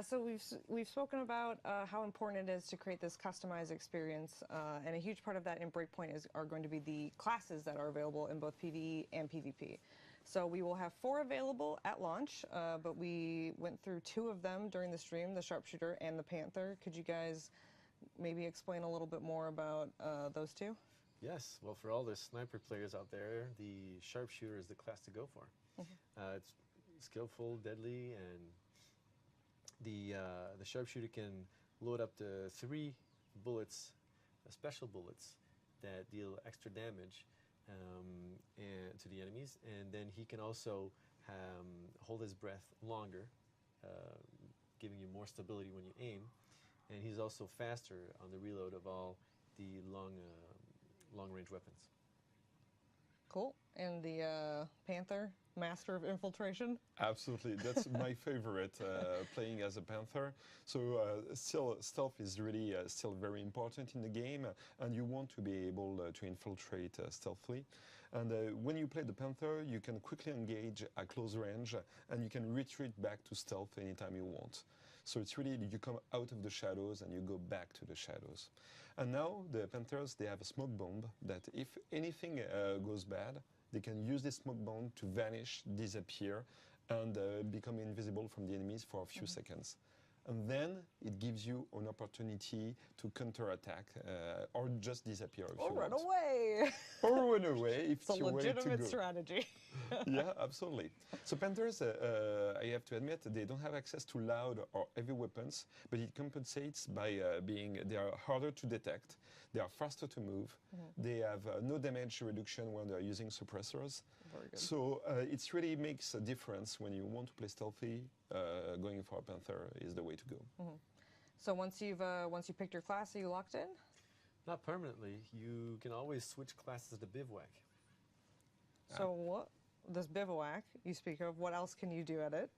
Speaker 20: So we've spoken about how important it is to create this customized experience, and a huge part of that in Breakpoint are going to be the classes that are available in both PvE and PvP. So we will have 4 available at launch, but we went through 2 of them during the stream, the Sharpshooter and the Panther. Could you guys maybe explain a little bit more about those 2?
Speaker 1: Yes. Well, for all the sniper players out there, the Sharpshooter is the class to go for. It's skillful, deadly, and the Sharpshooter can load up to 3 bullets, special bullets, that deal extra damage and to the enemies, and then he can also hold his breath longer, giving you more stability when you aim, and he's also faster on the reload of all the long-range weapons.
Speaker 20: Cool. And the Panther, master of infiltration?
Speaker 21: Absolutely. That's my favorite, playing as a Panther. So still, stealth is really still very important in the game, and you want to be able to infiltrate stealthily. And when you play the Panther, you can quickly engage at close range, and you can retreat back to stealth anytime you want. So it's really, you come out of the shadows and you go back to the shadows. And now the Panthers, they have a smoke bomb that if anything goes bad, they can use this smoke bomb to vanish, disappear, and become invisible from the enemies for a few seconds. and then it gives you an opportunity to counterattack or just disappear if
Speaker 20: or
Speaker 21: you
Speaker 20: run
Speaker 21: want.
Speaker 20: away.
Speaker 21: Or run away if
Speaker 20: It's a
Speaker 21: you want to
Speaker 20: legitimate
Speaker 21: go.
Speaker 20: strategy.
Speaker 21: Yeah, absolutely. So Panthers, I have to admit, they don't have access to loud or heavy weapons, but it compensates by they are harder to detect, they are faster to move, they have no damage reduction when they are using suppressors.
Speaker 20: Very good.
Speaker 21: So it really makes a difference when you want to play stealthy. Going for a Panther is the way to go.
Speaker 20: So once you picked your class, are you locked in?
Speaker 1: Not permanently. You can always switch classes to Bivouac.
Speaker 20: So what this Bivouac you speak of? What else can you do at it?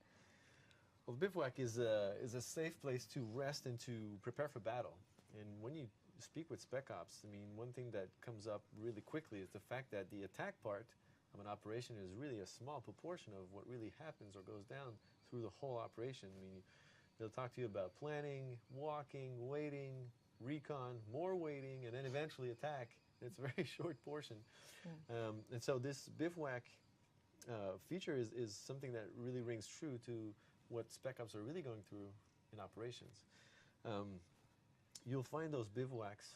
Speaker 1: Well, Bivouac is a safe place to rest and to prepare for battle. And when you speak with Spec Ops, I mean, one thing that comes up really quickly is the fact that the attack part of an operation is really a small proportion of what really happens or goes down through the whole operation. I mean, they'll talk to you about planning, walking, waiting, recon, more waiting, and then eventually attack. It's a very short portion. And so this Bivouac feature is something that really rings true to what Spec Ops are really going through in operations. You'll find those bivouacs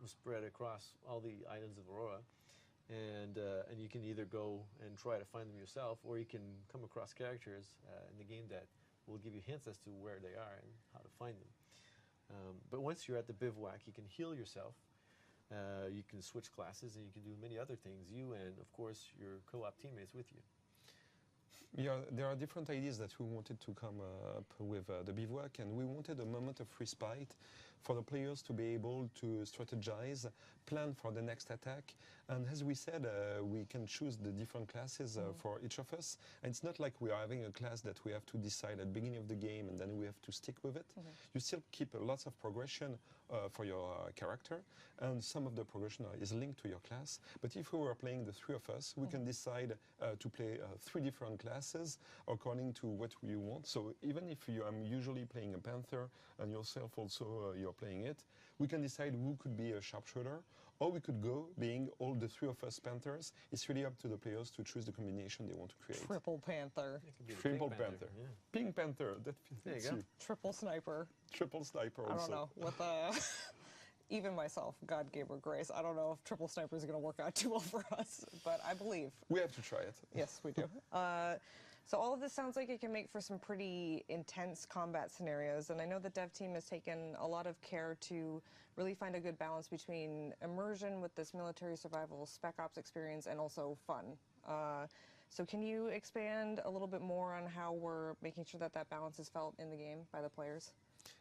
Speaker 1: spread across all the islands of Aurora, and you can either go and try to find them yourself, or you can come across characters in the game that will give you hints as to where they are and how to find them. But once you're at the bivouac, you can heal yourself, you can switch classes, and you can do many other things, you and, of course, your co-op teammates with you.
Speaker 21: Yeah, there are different ideas that we wanted to come up with the Bivouac, and we wanted a moment of respite for the players to be able to strategize, plan for the next attack. And as we said, we can choose the different classes for each of us. And it's not like we are having a class that we have to decide at the beginning of the game and then we have to stick with it. You still keep lots of progression for your character, and some of the progression is linked to your class. But if we were playing the three of us, we can decide to play three different classes according to what we want. So even if I'm usually playing a Panther and yourself also you're playing it, we can decide who could be a Sharpshooter, or we could go being all the three of us Panthers. It's really up to the players to choose the combination they want to create.
Speaker 20: Triple Panther.
Speaker 21: Triple Panther. Yeah. Pink Panther. That fits you.
Speaker 20: Triple Sniper.
Speaker 21: Triple Sniper also.
Speaker 20: I don't know. With even myself, God gave her grace. I don't know if Triple Sniper is going to work out too well for us, but I believe.
Speaker 21: We have to try it.
Speaker 20: Yes, we do. So all of this sounds like it can make for some pretty intense combat scenarios, and I know the dev team has taken a lot of care to really find a good balance between immersion with this military survival Spec Ops experience and also fun. So can you expand a little bit more on how we're making sure that that balance is felt in the game by the players?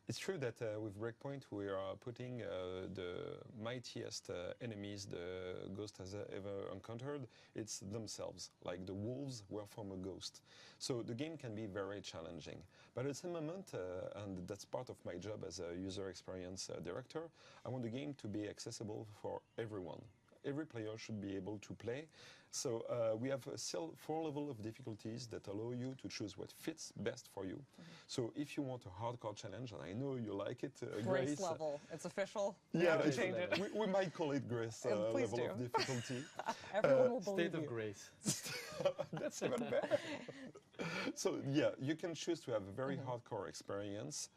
Speaker 21: It's true that with Breakpoint we are putting the mightiest enemies the Ghost has ever encountered. It's themselves, like the wolves were from a ghost. So the game can be very challenging. But at the same moment, and that's part of my job as a user experience director, I want the game to be accessible for everyone. Every player should be able to play. So we have still 4 levels of difficulties that allow you to choose what fits best for you. So if you want a hardcore challenge, and I know you like it,
Speaker 20: Grace level. It's official.
Speaker 21: Yeah,
Speaker 20: we change it.
Speaker 21: We might call it Grace level
Speaker 20: do.
Speaker 21: of difficulty.
Speaker 20: Everyone will believe
Speaker 1: State of Grace.
Speaker 21: That's even better. So yeah, you can choose to have a very hardcore experience,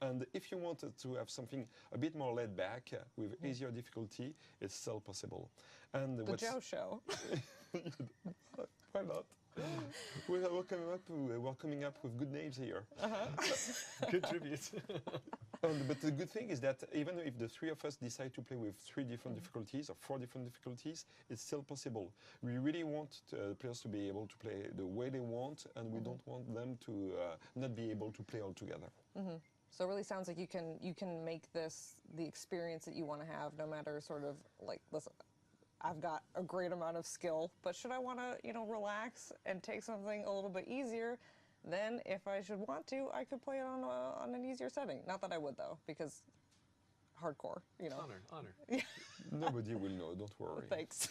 Speaker 21: and if you wanted to have something a bit more laid back with easier difficulty, it's still possible. And
Speaker 20: the Joe Show.
Speaker 21: Why not? We're coming up with good names here.
Speaker 1: Good tribute.
Speaker 21: But the good thing is that even if the 3 of us decide to play with 3 different difficulties or 4 different difficulties, it's still possible. We really want players to be able to play the way they want, and we don't want them to not be able to play all together.
Speaker 20: So it really sounds like you can make this the experience that you want to have, no matter sort of like, listen, I've got a great amount of skill, but should I want to, relax and take something a little bit easier, then if I should want to, I could play it on an easier setting. Not that I would, though, because hardcore,
Speaker 1: Honor.
Speaker 20: Yeah.
Speaker 21: Nobody will know, don't worry.
Speaker 20: Thanks.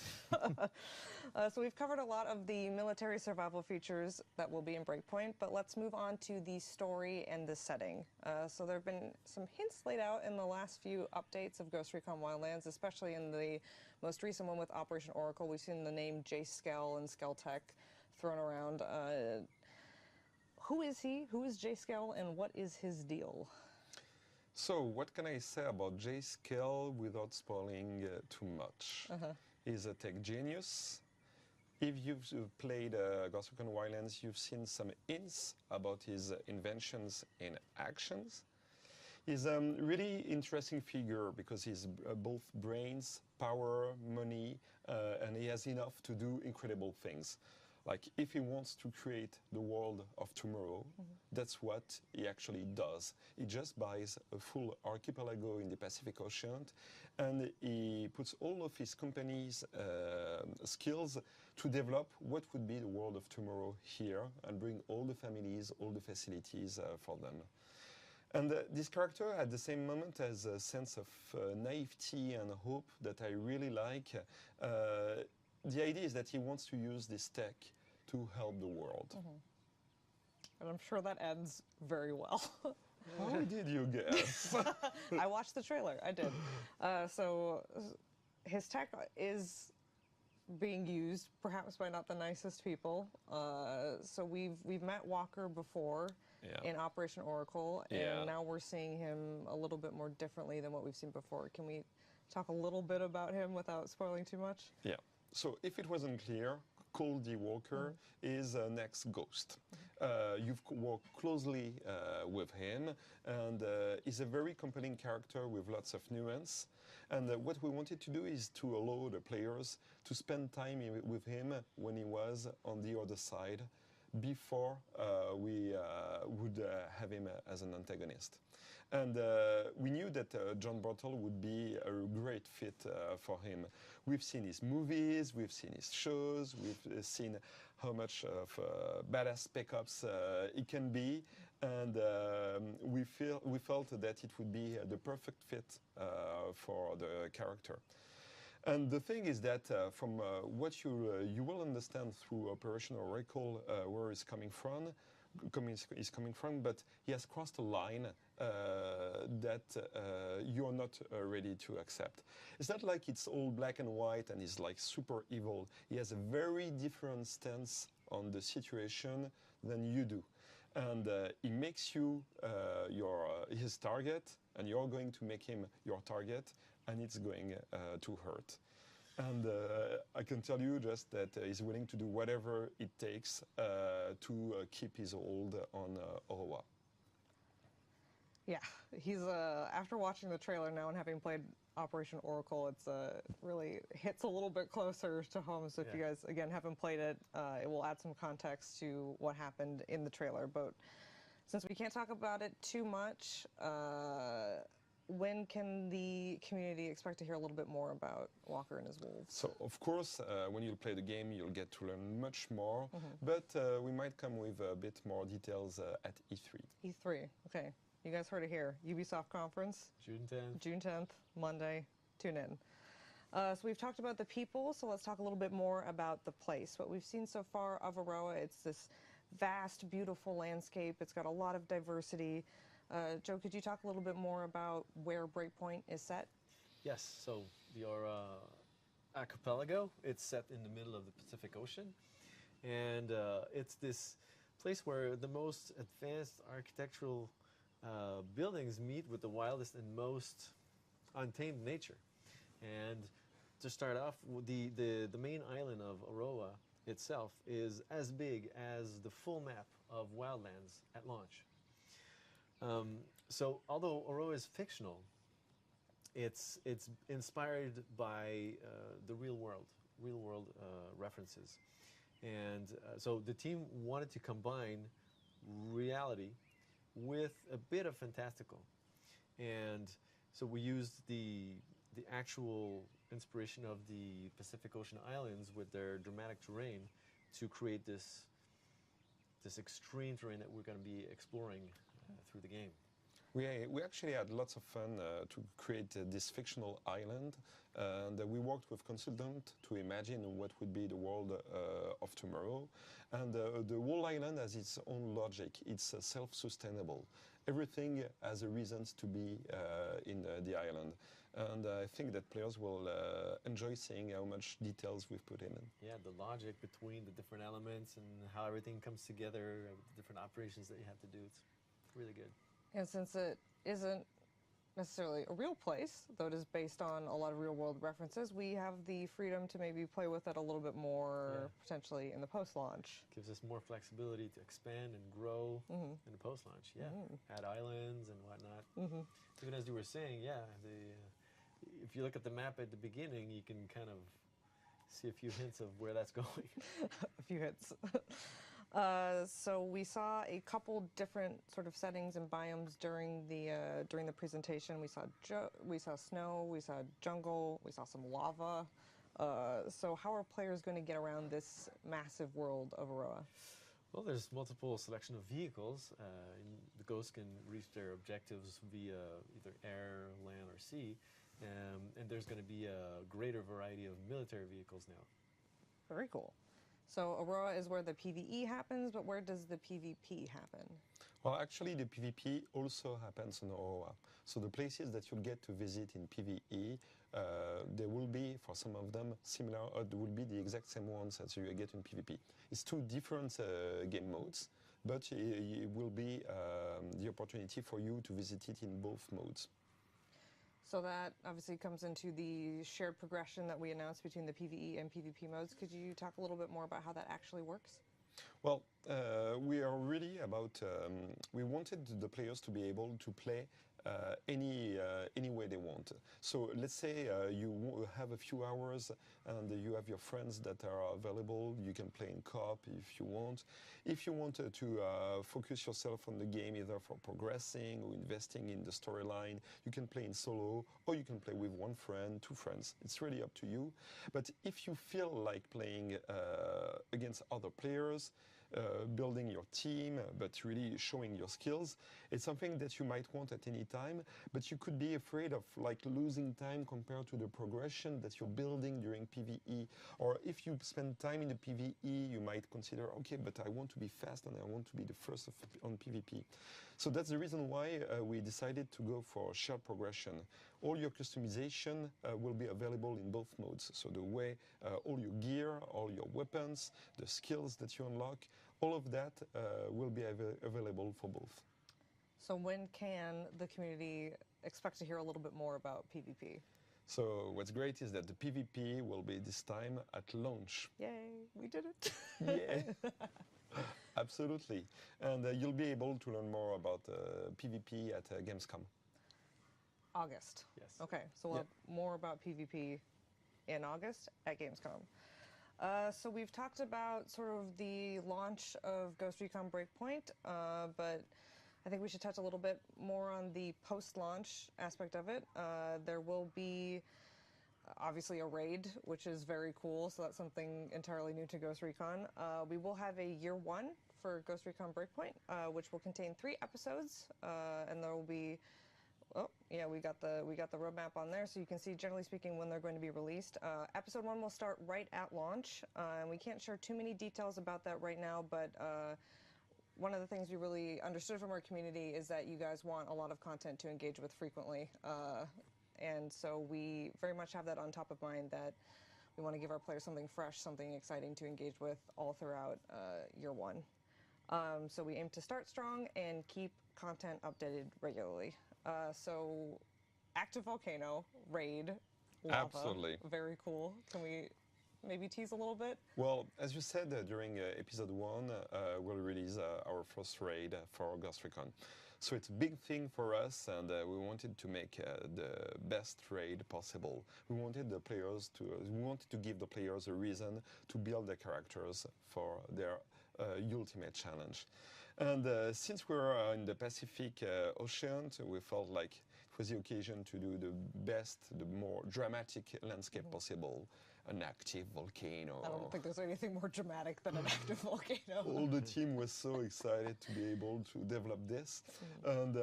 Speaker 20: So we've covered a lot of the military survival features that will be in Breakpoint, but let's move on to the story and the setting. So there have been some hints laid out in the last few updates of Ghost Recon Wildlands, especially in the most recent one with Operation Oracle. We've seen the name J. Skell and Skell Tech thrown around. who is he? Who is Jay Skell, and what is his deal?
Speaker 21: So, what can I say about Jay Skell without spoiling too much? He's a tech genius. If you've played Ghost Recon Wildlands, you've seen some hints about his inventions and actions. He's a really interesting figure because he's both brains, power, money, and he has enough to do incredible things. Like, if he wants to create the world of tomorrow, that's what he actually does. He just buys a full archipelago in the Pacific Ocean, and he puts all of his company's skills to develop what would be the world of tomorrow here, and bring all the families, all the facilities for them. And this character, at the same moment, has a sense of naivety and hope that I really like. The idea is that he wants to use this tech to help the world.
Speaker 20: And I'm sure that ends very well.
Speaker 21: How did you guess?
Speaker 20: I watched the trailer, I did. So his tech is being used, perhaps by not the nicest people. So we've met Walker before in Operation Oracle, and now we're seeing him a little bit more differently than what we've seen before. Can we talk a little bit about him without spoiling too much?
Speaker 21: Yeah. So if it wasn't clear, Kool Dee Walker is an ex-Ghost. You've worked closely with him, and he's a very compelling character with lots of nuance. And what we wanted to do is to allow the players to spend time with him when he was on the other side, before we would have him as an antagonist. And we knew that John Bartle would be a great fit for him. We've seen his movies, we've seen his shows, we've seen how much of badass spec ops he can be, and we felt that it would be the perfect fit for the character. And the thing is that from what you will understand through Operation Oracle, where he's coming from, but he has crossed a line that you're not ready to accept. It's not like it's all black and white and he's like super evil. He has a very different stance on the situation than you do. And he makes you his target, and you're going to make him your target, and it's going to hurt. And I can tell you just that he's willing to do whatever it takes to keep his hold on Oroa.
Speaker 20: Yeah, he's after watching the trailer now and having played Operation Oracle, it's really hits a little bit closer to home. So if you guys again haven't played it, it will add some context to what happened in the trailer. But since we can't talk about it too much, when can the community expect to hear a little bit more about Walker and his wolves?
Speaker 21: So, of course, when you play the game, you'll get to learn much more, but we might come with a bit more details at E3.
Speaker 20: E3, okay. You guys heard it here. Ubisoft conference.
Speaker 1: June 10th.
Speaker 20: June 10th, Monday. Tune in. So we've talked about the people, so let's talk a little bit more about the place. What we've seen so far of Aroa, it's this vast, beautiful landscape. It's got a lot of diversity. Joe, could you talk a little bit more about where Breakpoint is set?
Speaker 1: Yes, so your archipelago, it's set in the middle of the Pacific Ocean, and it's this place where the most advanced architectural buildings meet with the wildest and most untamed nature. And to start off, the main island of Aroa itself is as big as the full map of Wildlands at launch. So although Aroa is fictional, it's inspired by the real world references. And so the team wanted to combine reality with a bit of fantastical. And so we used the actual inspiration of the Pacific Ocean islands with their dramatic terrain to create this extreme terrain that we're going to be exploring through the game.
Speaker 21: We actually had lots of fun to create this fictional island, and we worked with consultants to imagine what would be the world of tomorrow. And the whole island has its own logic. It's self-sustainable. Everything has a reason to be in the island. and I think that players will enjoy seeing how much details we've put in.
Speaker 1: Yeah, the logic between the different elements and how everything comes together, the different operations that you have to do, it's really good.
Speaker 20: And since it isn't necessarily a real place, though it is based on a lot of real-world references, we have the freedom to maybe play with it a little bit more, potentially, in the post-launch.
Speaker 1: Gives us more flexibility to expand and grow in the post-launch, add islands and whatnot. Even as you were saying, if you look at the map at the beginning, you can kind of see a few hints of where that's going.
Speaker 20: A few hints. So we saw a couple different sort of settings and biomes during the presentation. We saw snow, we saw jungle, we saw some lava. So how are players going to get around this massive world of Aroa?
Speaker 1: Well, there's multiple selection of vehicles. The Ghosts can reach their objectives via either air, land, or sea. And there's going to be a greater variety of military vehicles now.
Speaker 20: Very cool. So Aurora is where the PvE happens, but where does the PvP happen?
Speaker 21: Well, actually, the PvP also happens in Aurora. So the places that you'll get to visit in PvE, there will be, for some of them, similar, or there will be the exact same ones as you get in PvP. It's two different game modes, but it will be the opportunity for you to visit it in both modes.
Speaker 20: So that obviously comes into the shared progression that we announced between the PvE and PvP modes. Could you talk a little bit more about how that actually works?
Speaker 21: Well, we are really about, we wanted the players to be able to play any way they want. So let's say you have a few hours and you have your friends that are available. You can play in co-op if you want. If you want to focus yourself on the game, either for progressing or investing in the storyline, you can play in solo, or you can play with one friend, two friends. It's really up to you. But if you feel like playing against other players, building your team, but really showing your skills. It's something that you might want at any time, but you could be afraid of like losing time compared to the progression that you're building during PvE. Or if you spend time in the PvE, you might consider, okay, but I want to be fast and I want to be the first on PvP. So that's the reason why we decided to go for shared progression. All your customization will be available in both modes. So the way all your gear, all your weapons, the skills that you unlock, all of that will be available for both.
Speaker 20: So when can the community expect to hear a little bit more about PvP?
Speaker 21: So what's great is that the PvP will be this time at launch.
Speaker 20: Yay, we did it.
Speaker 21: Yeah. Absolutely. And you'll be able to learn more about PvP at Gamescom.
Speaker 20: August.
Speaker 1: Yes.
Speaker 20: Okay, so we'll have more about PvP in August at Gamescom. So we've talked about sort of the launch of Ghost Recon Breakpoint, but I think we should touch a little bit more on the post-launch aspect of it. There will be obviously a raid, which is very cool, so that's something entirely new to Ghost Recon. We will have a year one for Ghost Recon Breakpoint, which will contain 3 episodes, and there will be, oh yeah, we got the roadmap on there, so you can see, generally speaking, when they're going to be released. Episode 1 will start right at launch, and we can't share too many details about that right now, but one of the things we really understood from our community is that you guys want a lot of content to engage with frequently. And so we very much have that on top of mind, that we want to give our players something fresh, something exciting to engage with all throughout year one. So we aim to start strong and keep content updated regularly. So active volcano, raid, lava.
Speaker 21: Absolutely.
Speaker 20: Very cool. Can we maybe tease a little bit?
Speaker 21: Well, as you said, during episode 1, we'll release our first raid for Ghost Recon. So it's a big thing for us, and we wanted to make the best raid possible. We wanted to give the players a reason to build their characters for their ultimate challenge. And since we're in the Pacific Ocean, we felt like it was the occasion to do the best, the more dramatic landscape possible. An active volcano.
Speaker 20: I don't think there's anything more dramatic than an active volcano.
Speaker 21: All the team was so excited to be able to develop this. And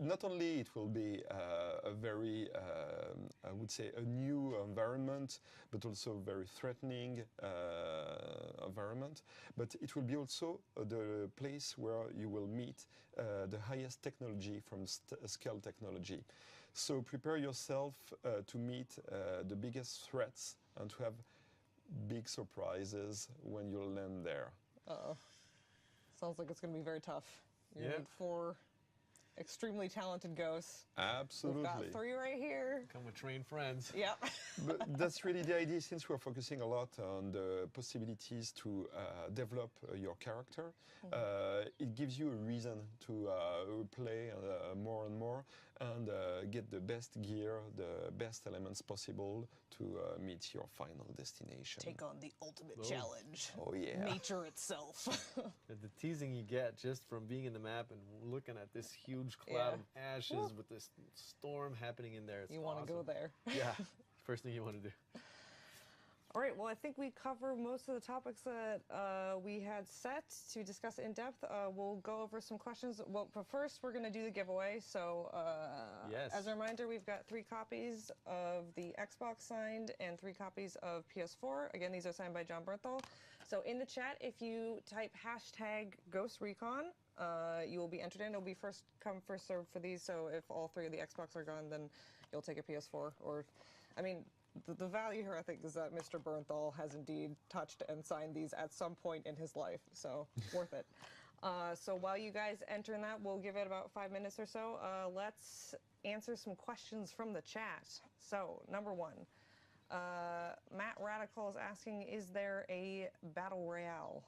Speaker 21: not only it will be a very, I would say, a new environment, but also a very threatening environment. But it will be also the place where you will meet the highest technology from scale technology. So prepare yourself to meet the biggest threats and to have big surprises when you land there.
Speaker 20: Uh-oh. Sounds like it's going to be very tough. You need 4 extremely talented ghosts.
Speaker 21: Absolutely.
Speaker 20: We've got 3 right here.
Speaker 1: Come with trained friends.
Speaker 20: Yep.
Speaker 21: But that's really the idea, since we're focusing a lot on the possibilities to develop your character. It gives you a reason to play more and more and get the best gear, the best elements possible to meet your final destination.
Speaker 20: Take on the ultimate challenge.
Speaker 21: Oh, yeah.
Speaker 20: Nature itself.
Speaker 1: The teasing you get just from being in the map and looking at this huge cloud of ashes with this storm happening in there. It's
Speaker 20: You want to go there.
Speaker 1: Yeah, first thing you want to do.
Speaker 20: All right, well, I think we cover most of the topics that we had set to discuss in depth. We'll go over some questions. Well, but first, we're going to do the giveaway. So, as a reminder, we've got 3 copies of the Xbox signed and 3 copies of PS4. Again, these are signed by John Bernthal. So, in the chat, if you type #GhostRecon, you will be entered in. It'll be first come, first served for these. So, if all 3 of the Xbox are gone, then you'll take a PS4. Or, I mean, the value here, I think, is that Mr. Bernthal has indeed touched and signed these at some point in his life, so worth it. So while you guys enter in that, we'll give it about 5 minutes or so. Let's answer some questions from the chat. So, number 1, Matt Radical is asking, is there a Battle Royale?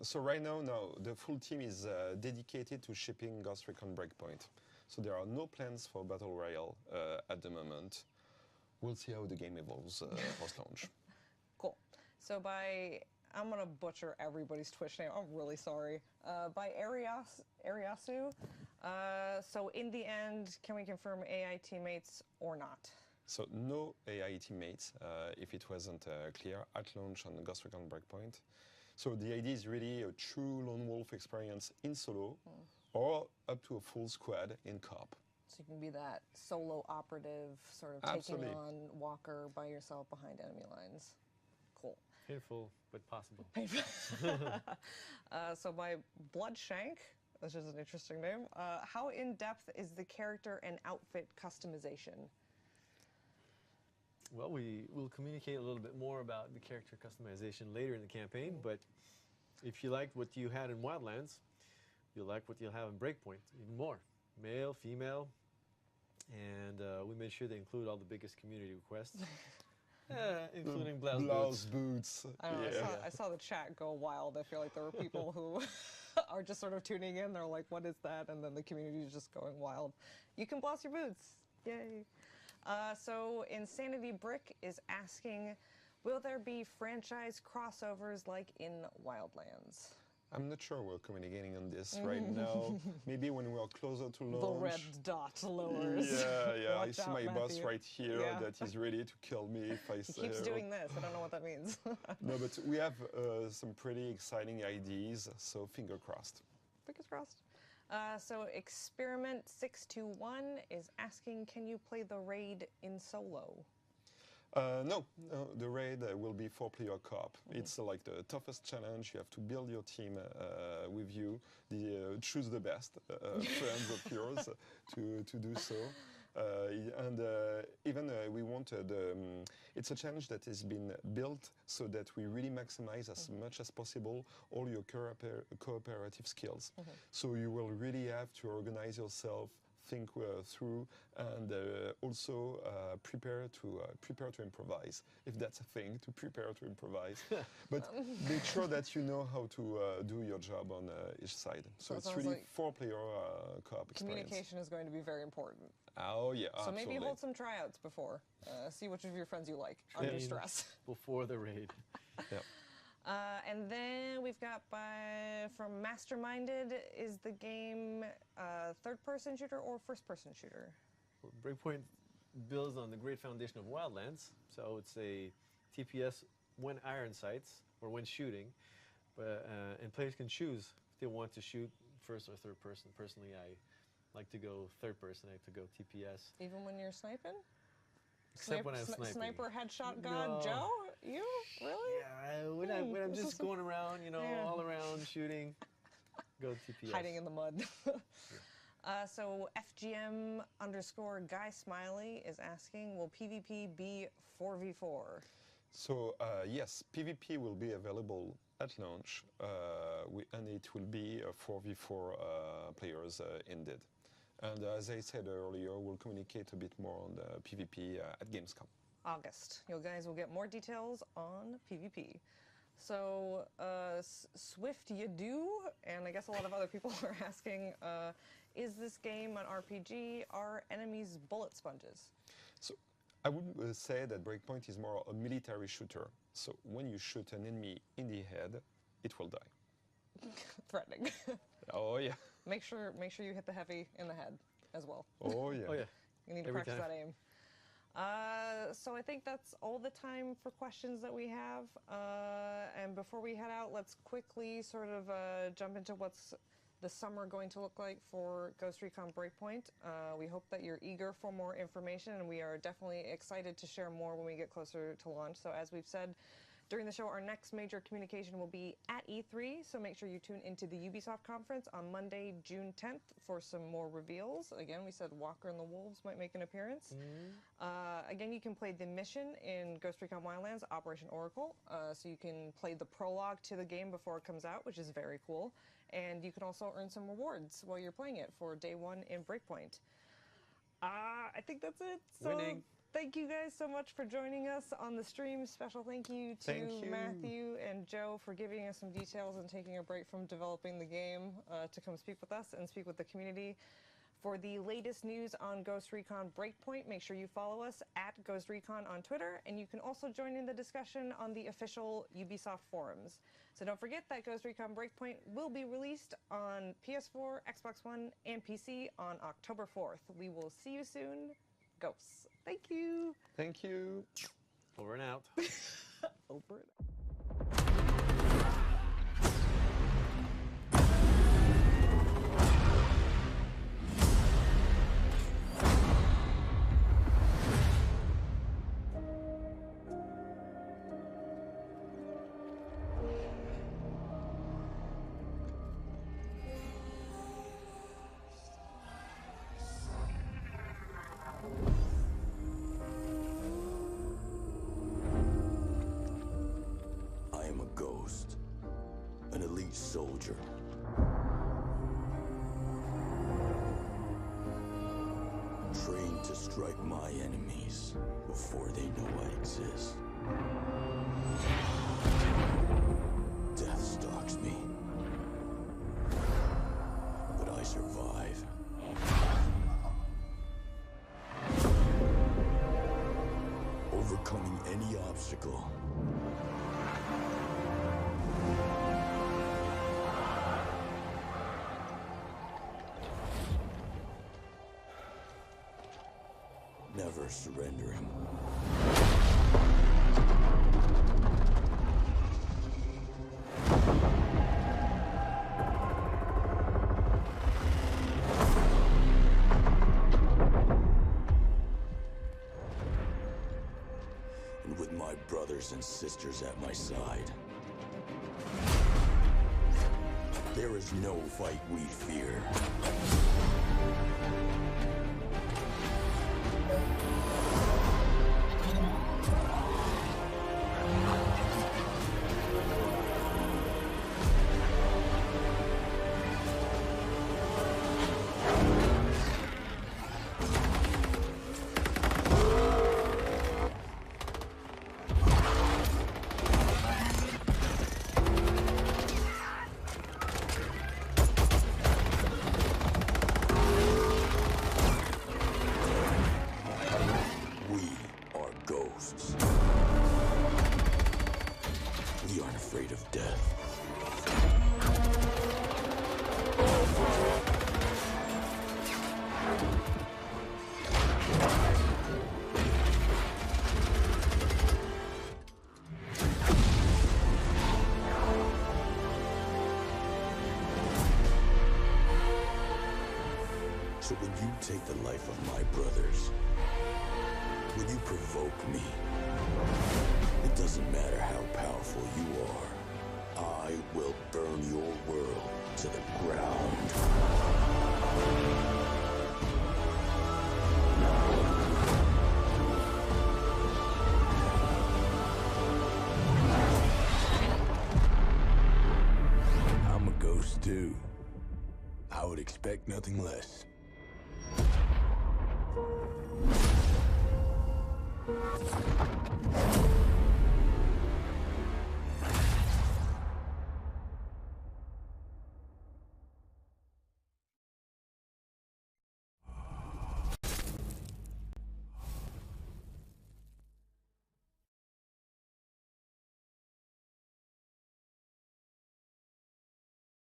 Speaker 21: So right now, no. The full team is dedicated to shipping Ghost Recon Breakpoint. So there are no plans for Battle Royale at the moment. We'll see how the game evolves post-launch.
Speaker 20: Cool. So I'm going to butcher everybody's Twitch name. I'm really sorry. By Ariasu. So in the end, can we confirm AI teammates or not?
Speaker 21: So no AI teammates, if it wasn't clear, at launch on Ghost Recon Breakpoint. So the idea is really a true lone wolf experience in solo, or up to a full squad in co-op.
Speaker 20: So you can be that solo operative, sort of
Speaker 21: Absolutely.
Speaker 20: taking on Walker by yourself behind enemy lines. Cool.
Speaker 1: Painful, but possible.
Speaker 20: So by Bloodshank, which is an interesting name, how in-depth is the character and outfit customization?
Speaker 1: Well, we will communicate a little bit more about the character customization later in the campaign, but if you liked what you had in Wildlands, you'll like what you'll have in Breakpoint, even more. Male, female, and we made sure they include all the biggest community requests, including blouse boots.
Speaker 20: I don't know, I saw the chat go wild. I feel like there were people who are just sort of tuning in. They're like, what is that? And then the community is just going wild. You can blouse your boots. Yay. So Insanity Brick is asking, will there be franchise crossovers like in Wildlands?
Speaker 21: I'm not sure we're communicating on this right now. Maybe when we're closer to launch.
Speaker 20: The red dot lowers.
Speaker 21: Yeah, I
Speaker 20: Watch
Speaker 21: see
Speaker 20: out,
Speaker 21: my boss
Speaker 20: Matthew.
Speaker 21: right here that is ready to kill me if I say.
Speaker 20: He keeps doing this. I don't know what that means.
Speaker 21: No, but we have some pretty exciting ideas, so finger crossed.
Speaker 20: Fingers crossed. So Experiment 621 is asking, can you play the raid in solo?
Speaker 21: No, the raid will be 4-player co-op. It's like the toughest challenge. You have to build your team with you. Choose the best friends of yours to do so. Even we wanted, it's a challenge that has been built so that we really maximize as much as possible all your cooperative skills. So you will really have to organize yourself, think through, and also prepare to improvise, if that's a thing, to prepare to improvise. But make sure that you know how to do your job on each side. So
Speaker 20: That
Speaker 21: it's
Speaker 20: sounds
Speaker 21: really
Speaker 20: like
Speaker 21: four-player co-op experience.
Speaker 20: communication is going to be very important.
Speaker 21: Oh yeah,
Speaker 20: So
Speaker 21: absolutely.
Speaker 20: maybe hold some tryouts before. See which of your friends you like under
Speaker 1: Train
Speaker 20: stress.
Speaker 1: before the raid.
Speaker 21: Yeah.
Speaker 20: And then we've got from Masterminded, is the game third-person shooter or first-person shooter?
Speaker 1: Well, Breakpoint builds on the great foundation of Wildlands, so it's a TPS when iron sights or when shooting, and players can choose if they want to shoot first or third person. Personally, I like to go third person. I like to go TPS.
Speaker 20: Even when you're sniping?
Speaker 1: Except when I'm sniping.
Speaker 20: Sniper headshot god
Speaker 1: No.
Speaker 20: Joe? You? Really?
Speaker 1: Yeah, when I'm just going around, all around shooting, go TPS.
Speaker 20: Hiding in the mud. So FGM_Guy Smiley is asking, will PvP be 4v4?
Speaker 21: So yes, PvP will be available at launch, and it will be 4v4 players indeed. And as I said earlier, we'll communicate a bit more on the PvP at Gamescom.
Speaker 20: August. You guys will get more details on PvP. So, Swift you do, and I guess a lot of other people are asking, is this game an RPG? Are enemies bullet sponges?
Speaker 21: So, I would say that Breakpoint is more a military shooter. So, when you shoot an enemy in the head, it will die.
Speaker 20: Threatening.
Speaker 21: Oh yeah.
Speaker 20: Make sure you hit the heavy in the head as well.
Speaker 21: Oh yeah.
Speaker 1: Oh yeah.
Speaker 20: You need to practice that aim. So I think that's all the time for questions that we have. And before we head out, let's quickly sort of jump into what's the summer going to look like for Ghost Recon Breakpoint. We hope that you're eager for more information, and we are definitely excited to share more when we get closer to launch. So as we've said during the show, our next major communication will be at E3, so make sure you tune into the Ubisoft conference on Monday, June 10th for some more reveals. Again, we said Walker and the Wolves might make an appearance. Again, you can play the mission in Ghost Recon Wildlands, Operation Oracle, so you can play the prologue to the game before it comes out, which is very cool. And you can also earn some rewards while you're playing it for day one in Breakpoint. I think that's it. So
Speaker 1: Winning.
Speaker 20: Thank you guys so much for joining us on the stream. Special thank you to Matthew and Joe for giving us some details and taking a break from developing the game to come speak with us and speak with the community. For the latest news on Ghost Recon Breakpoint, make sure you follow us at Ghost Recon on Twitter, and you can also join in the discussion on the official Ubisoft forums. So don't forget that Ghost Recon Breakpoint will be released on PS4, Xbox One, and PC on October 4th. We will see you soon. Ghosts. Thank you.
Speaker 21: Thank you.
Speaker 1: Over and out.
Speaker 20: Over and out.
Speaker 14: Soldier. Trained to strike my enemies before they know I exist. Death stalks me, but I survive. Overcoming any obstacle. Never surrendering. And with my brothers and sisters at my side, there is no fight we fear. So when you take the life of my brothers, when you provoke me, it doesn't matter how powerful you are, I will burn your world to the ground.
Speaker 11: I'm a ghost too. I would expect nothing less.